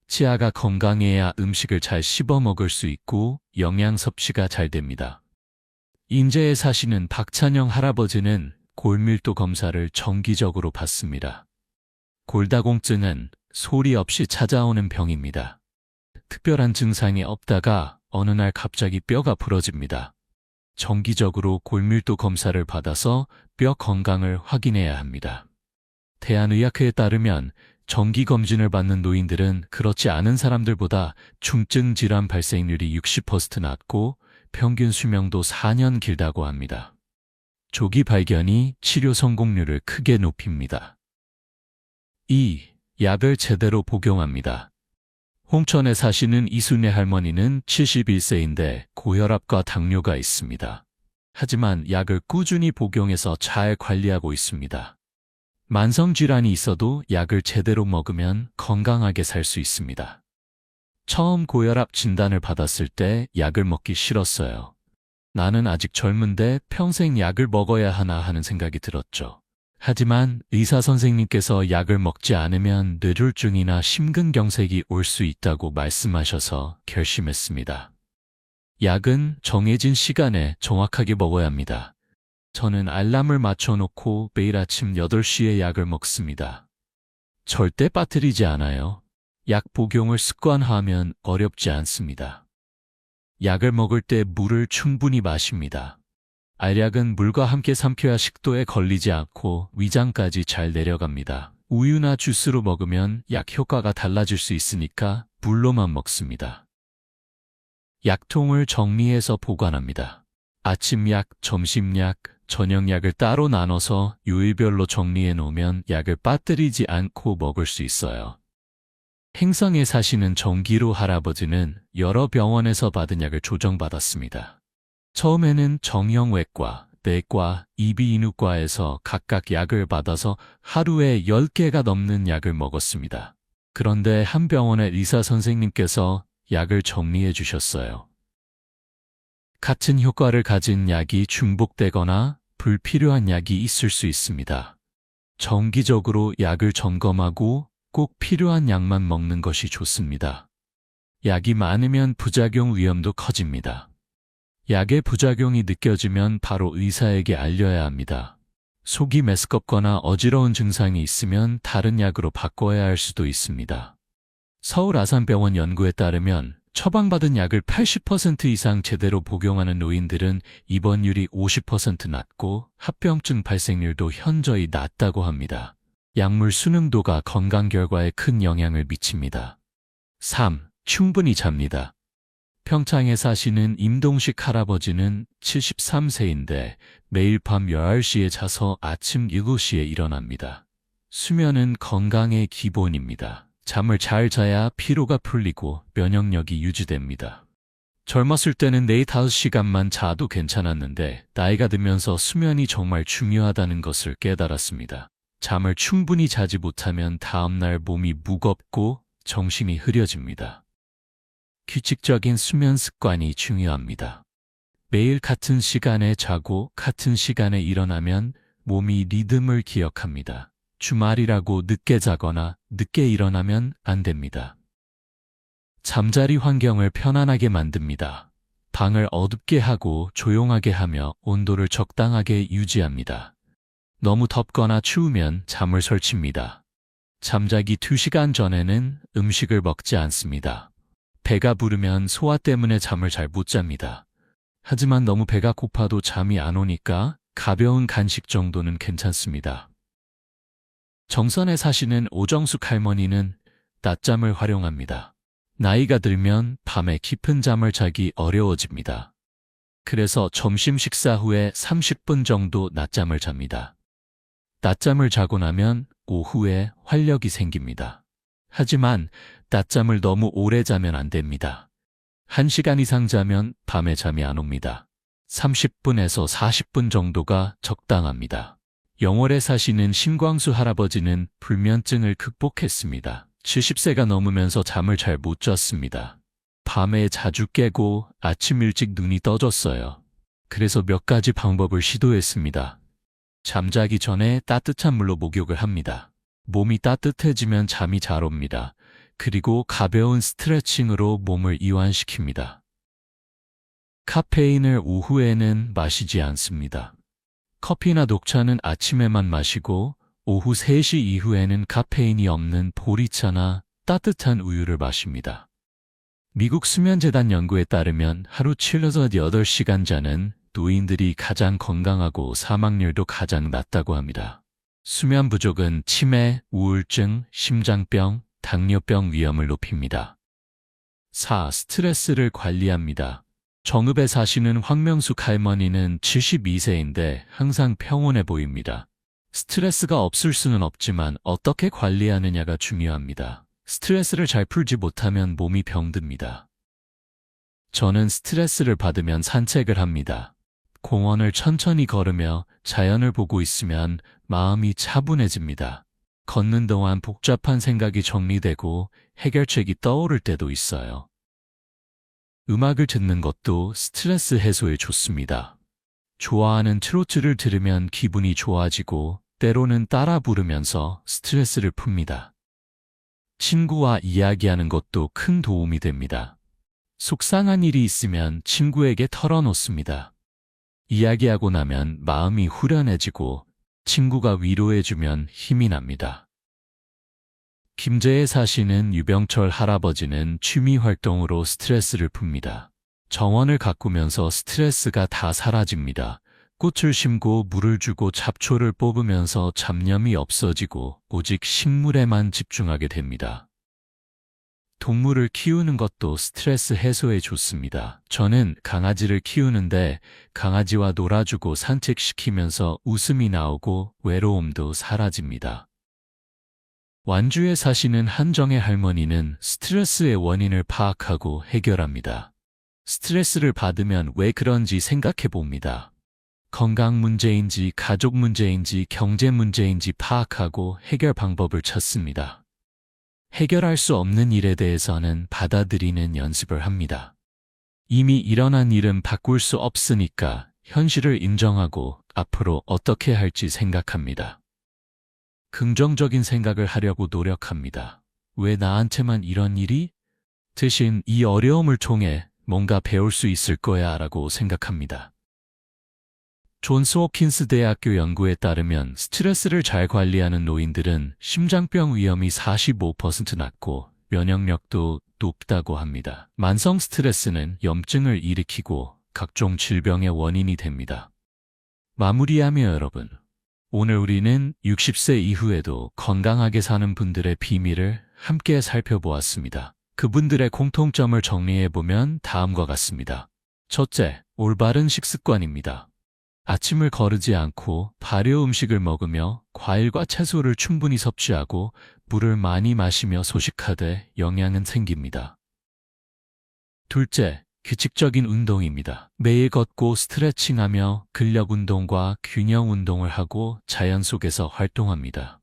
치아가 건강해야 음식을 잘 씹어 먹을 수 있고 영양 섭취가 잘 됩니다. 인제에 사시는 박찬영 할아버지는 골밀도 검사를 정기적으로 받습니다. 골다공증은 소리 없이 찾아오는 병입니다. 특별한 증상이 없다가 어느 날 갑자기 뼈가 부러집니다. 정기적으로 골밀도 검사를 받아서 뼈 건강을 확인해야 합니다. 대한의학회에 따르면 정기검진을 받는 노인들은 그렇지 않은 사람들보다 중증 질환 발생률이 60% 낮고 평균 수명도 4년 길다고 합니다. 조기 발견이 치료 성공률을 크게 높입니다. 2. 약을 제대로 복용합니다. 홍천에 사시는 이순애 할머니는 71세인데 고혈압과 당뇨가 있습니다. 하지만 약을 꾸준히 복용해서 잘 관리하고 있습니다. 만성질환이 있어도 약을 제대로 먹으면 건강하게 살 수 있습니다. 처음 고혈압 진단을 받았을 때 약을 먹기 싫었어요. 나는 아직 젊은데 평생 약을 먹어야 하나 하는 생각이 들었죠. 하지만 의사 선생님께서 약을 먹지 않으면 뇌졸중이나 심근경색이 올 수 있다고 말씀하셔서 결심했습니다. 약은 정해진 시간에 정확하게 먹어야 합니다. 저는 알람을 맞춰놓고 매일 아침 8시에 약을 먹습니다. 절대 빠뜨리지 않아요. 약 복용을 습관화하면 어렵지 않습니다. 약을 먹을 때 물을 충분히 마십니다. 알약은 물과 함께 삼켜야 식도에 걸리지 않고 위장까지 잘 내려갑니다. 우유나 주스로 먹으면 약 효과가 달라질 수 있으니까 물로만 먹습니다. 약통을 정리해서 보관합니다. 아침약, 점심약, 저녁약을 따로 나눠서 요일별로 정리해 놓으면 약을 빠뜨리지 않고 먹을 수 있어요. 행성에 사시는 정기로 할아버지는 여러 병원에서 받은 약을 조정받았습니다. 처음에는 정형외과, 내과, 이비인후과에서 각각 약을 받아서 하루에 10개가 넘는 약을 먹었습니다. 그런데 한 병원의 의사 선생님께서 약을 정리해 주셨어요. 같은 효과를 가진 약이 중복되거나 불필요한 약이 있을 수 있습니다. 정기적으로 약을 점검하고 꼭 필요한 약만 먹는 것이 좋습니다. 약이 많으면 부작용 위험도 커집니다. 약의 부작용이 느껴지면 바로 의사에게 알려야 합니다. 속이 메스껍거나 어지러운 증상이 있으면 다른 약으로 바꿔야 할 수도 있습니다. 서울 아산병원 연구에 따르면 처방받은 약을 80% 이상 제대로 복용하는 노인들은 입원율이 50% 낮고 합병증 발생률도 현저히 낮다고 합니다. 약물 수능도가 건강 결과에 큰 영향을 미칩니다. 3. 충분히 잡니다. 평창에 사시는 임동식 할아버지는 73세인데 매일 밤 11시에 자서 아침 7시에 일어납니다. 수면은 건강의 기본입니다. 잠을 잘 자야 피로가 풀리고 면역력이 유지됩니다. 젊었을 때는 4-5시간만 자도 괜찮았는데 나이가 들면서 수면이 정말 중요하다는 것을 깨달았습니다. 잠을 충분히 자지 못하면 다음날 몸이 무겁고 정신이 흐려집니다. 규칙적인 수면 습관이 중요합니다. 매일 같은 시간에 자고 같은 시간에 일어나면 몸이 리듬을 기억합니다. 주말이라고 늦게 자거나 늦게 일어나면 안 됩니다. 잠자리 환경을 편안하게 만듭니다. 방을 어둡게 하고 조용하게 하며 온도를 적당하게 유지합니다. 너무 덥거나 추우면 잠을 설칩니다. 잠자기 2시간 전에는 음식을 먹지 않습니다. 배가 부르면 소화 때문에 잠을 잘 못 잡니다. 하지만 너무 배가 고파도 잠이 안 오니까 가벼운 간식 정도는 괜찮습니다. 정선에 사시는 오정숙 할머니는 낮잠을 활용합니다. 나이가 들면 밤에 깊은 잠을 자기 어려워집니다. 그래서 점심 식사 후에 30분 정도 낮잠을 잡니다. 낮잠을 자고 나면 오후에 활력이 생깁니다. 하지만 낮잠을 너무 오래 자면 안 됩니다. 1시간 이상 자면 밤에 잠이 안 옵니다. 30분에서 40분 정도가 적당합니다. 영월에 사시는 신광수 할아버지는 불면증을 극복했습니다. 70세가 넘으면서 잠을 잘 못 잤습니다. 밤에 자주 깨고 아침 일찍 눈이 떠졌어요. 그래서 몇 가지 방법을 시도했습니다. 잠자기 전에 따뜻한 물로 목욕을 합니다. 몸이 따뜻해지면 잠이 잘 옵니다. 그리고 가벼운 스트레칭으로 몸을 이완시킵니다. 카페인을 오후에는 마시지 않습니다. 커피나 녹차는 아침에만 마시고 오후 3시 이후에는 카페인이 없는 보리차나 따뜻한 우유를 마십니다. 미국 수면재단 연구에 따르면 하루 7에서 8시간 자는 노인들이 가장 건강하고 사망률도 가장 낮다고 합니다. 수면 부족은 치매, 우울증, 심장병, 당뇨병 위험을 높입니다. 4. 스트레스를 관리합니다. 정읍에 사시는 황명숙 할머니는 72세인데 항상 평온해 보입니다. 스트레스가 없을 수는 없지만 어떻게 관리하느냐가 중요합니다. 스트레스를 잘 풀지 못하면 몸이 병듭니다. 저는 스트레스를 받으면 산책을 합니다. 공원을 천천히 걸으며 자연을 보고 있으면 마음이 차분해집니다. 걷는 동안 복잡한 생각이 정리되고 해결책이 떠오를 때도 있어요. 음악을 듣는 것도 스트레스 해소에 좋습니다. 좋아하는 트로트를 들으면 기분이 좋아지고 때로는 따라 부르면서 스트레스를 풉니다. 친구와 이야기하는 것도 큰 도움이 됩니다. 속상한 일이 있으면 친구에게 털어놓습니다. 이야기하고 나면 마음이 후련해지고 친구가 위로해주면 힘이 납니다. 김제에 사시는 유병철 할아버지는 취미 활동으로 스트레스를 풉니다. 정원을 가꾸면서 스트레스가 다 사라집니다. 꽃을 심고 물을 주고 잡초를 뽑으면서 잡념이 없어지고 오직 식물에만 집중하게 됩니다. 동물을 키우는 것도 스트레스 해소에 좋습니다. 저는 강아지를 키우는데 강아지와 놀아주고 산책시키면서 웃음이 나오고 외로움도 사라집니다. 완주에 사시는 한정혜 할머니는 스트레스의 원인을 파악하고 해결합니다. 스트레스를 받으면 왜 그런지 생각해 봅니다. 건강 문제인지 가족 문제인지 경제 문제인지 파악하고 해결 방법을 찾습니다. 해결할 수 없는 일에 대해서는 받아들이는 연습을 합니다. 이미 일어난 일은 바꿀 수 없으니까 현실을 인정하고 앞으로 어떻게 할지 생각합니다. 긍정적인 생각을 하려고 노력합니다. 왜 나한테만 이런 일이? 대신 이 어려움을 통해 뭔가 배울 수 있을 거야 라고 생각합니다. 존스 홉킨스 대학교 연구에 따르면 스트레스를 잘 관리하는 노인들은 심장병 위험이 45% 낮고 면역력도 높다고 합니다. 만성 스트레스는 염증을 일으키고 각종 질병의 원인이 됩니다. 마무리하며 여러분, 오늘 우리는 60세 이후에도 건강하게 사는 분들의 비밀을 함께 살펴보았습니다. 그분들의 공통점을 정리해보면 다음과 같습니다. 첫째, 올바른 식습관입니다. 아침을 거르지 않고 발효 음식을 먹으며 과일과 채소를 충분히 섭취하고 물을 많이 마시며 소식하되 영양은 생깁니다. 둘째, 규칙적인 운동입니다. 매일 걷고 스트레칭하며 근력 운동과 균형 운동을 하고 자연 속에서 활동합니다.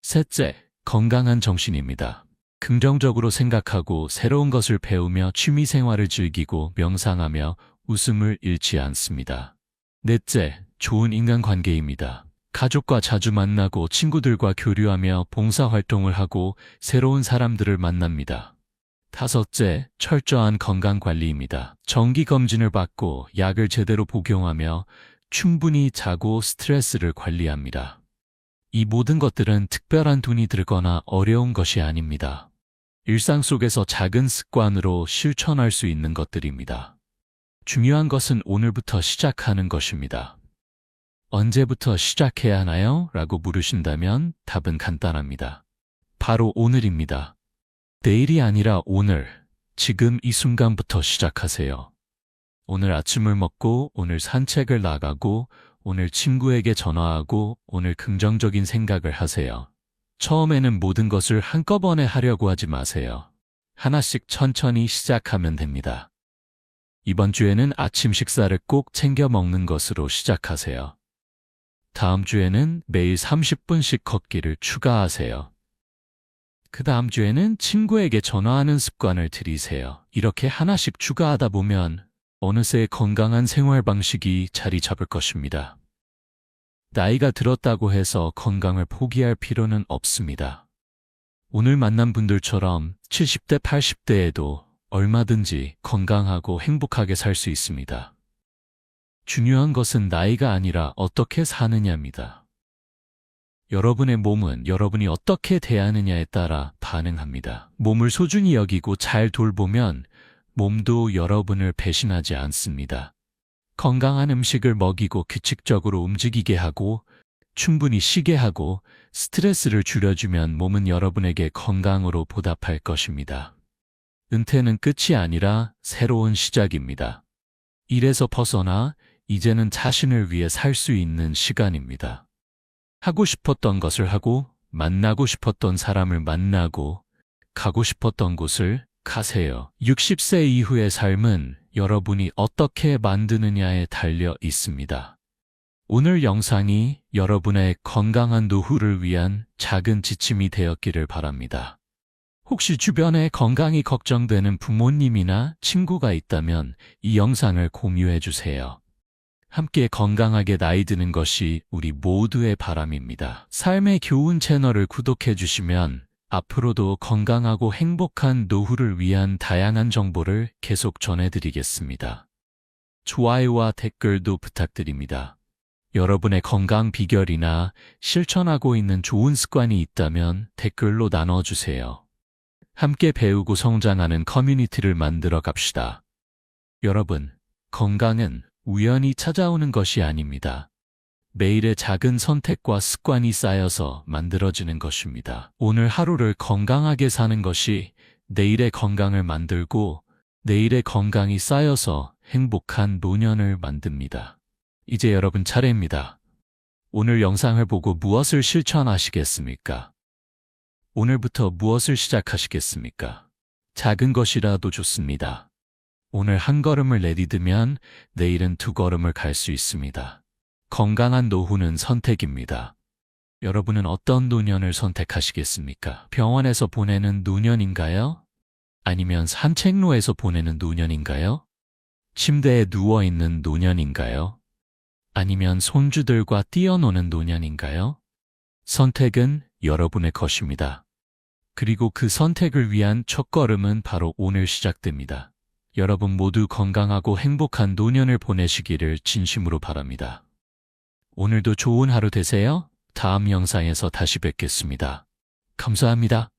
셋째, 건강한 정신입니다. 긍정적으로 생각하고 새로운 것을 배우며 취미 생활을 즐기고 명상하며 웃음을 잃지 않습니다. 넷째, 좋은 인간관계입니다. 가족과 자주 만나고 친구들과 교류하며 봉사활동을 하고 새로운 사람들을 만납니다. 다섯째, 철저한 건강관리입니다. 정기검진을 받고 약을 제대로 복용하며 충분히 자고 스트레스를 관리합니다. 이 모든 것들은 특별한 돈이 들거나 어려운 것이 아닙니다. 일상 속에서 작은 습관으로 실천할 수 있는 것들입니다. 중요한 것은 오늘부터 시작하는 것입니다. 언제부터 시작해야 하나요? 라고 물으신다면 답은 간단합니다. 바로 오늘입니다. 내일이 아니라 오늘, 지금 이 순간부터 시작하세요. 오늘 아침을 먹고, 오늘 산책을 나가고, 오늘 친구에게 전화하고, 오늘 긍정적인 생각을 하세요. 처음에는 모든 것을 한꺼번에 하려고 하지 마세요. 하나씩 천천히 시작하면 됩니다. 이번 주에는 아침 식사를 꼭 챙겨 먹는 것으로 시작하세요. 다음 주에는 매일 30분씩 걷기를 추가하세요. 그 다음 주에는 친구에게 전화하는 습관을 들이세요. 이렇게 하나씩 추가하다 보면 어느새 건강한 생활 방식이 자리 잡을 것입니다. 나이가 들었다고 해서 건강을 포기할 필요는 없습니다. 오늘 만난 분들처럼 70대, 80대에도 얼마든지 건강하고 행복하게 살 수 있습니다. 중요한 것은 나이가 아니라 어떻게 사느냐입니다. 여러분의 몸은 여러분이 어떻게 대하느냐에 따라 반응합니다. 몸을 소중히 여기고 잘 돌보면 몸도 여러분을 배신하지 않습니다. 건강한 음식을 먹이고 규칙적으로 움직이게 하고 충분히 쉬게 하고 스트레스를 줄여주면 몸은 여러분에게 건강으로 보답할 것입니다. 은퇴는 끝이 아니라 새로운 시작입니다. 일에서 벗어나 이제는 자신을 위해 살 수 있는 시간입니다. 하고 싶었던 것을 하고 만나고 싶었던 사람을 만나고 가고 싶었던 곳을 가세요. 60세 이후의 삶은 여러분이 어떻게 만드느냐에 달려 있습니다. 오늘 영상이 여러분의 건강한 노후를 위한 작은 지침이 되었기를 바랍니다. 혹시 주변에 건강이 걱정되는 부모님이나 친구가 있다면 이 영상을 공유해 주세요. 함께 건강하게 나이 드는 것이 우리 모두의 바람입니다. 삶의 교훈 채널을 구독해 주시면 앞으로도 건강하고 행복한 노후를 위한 다양한 정보를 계속 전해드리겠습니다. 좋아요와 댓글도 부탁드립니다. 여러분의 건강 비결이나 실천하고 있는 좋은 습관이 있다면 댓글로 나눠주세요. 함께 배우고 성장하는 커뮤니티를 만들어 갑시다. 여러분, 건강은 우연히 찾아오는 것이 아닙니다. 매일의 작은 선택과 습관이 쌓여서 만들어지는 것입니다. 오늘 하루를 건강하게 사는 것이 내일의 건강을 만들고 내일의 건강이 쌓여서 행복한 노년을 만듭니다. 이제 여러분 차례입니다. 오늘 영상을 보고 무엇을 실천하시겠습니까? 오늘부터 무엇을 시작하시겠습니까? 작은 것이라도 좋습니다. 오늘 한 걸음을 내디디면 내일은 두 걸음을 갈 수 있습니다. 건강한 노후는 선택입니다. 여러분은 어떤 노년을 선택하시겠습니까? 병원에서 보내는 노년인가요? 아니면 산책로에서 보내는 노년인가요? 침대에 누워있는 노년인가요? 아니면 손주들과 뛰어노는 노년인가요? 선택은 여러분의 것입니다. 그리고 그 선택을 위한 첫걸음은 바로 오늘 시작됩니다. 여러분 모두 건강하고 행복한 노년을 보내시기를 진심으로 바랍니다. 오늘도 좋은 하루 되세요. 다음 영상에서 다시 뵙겠습니다. 감사합니다.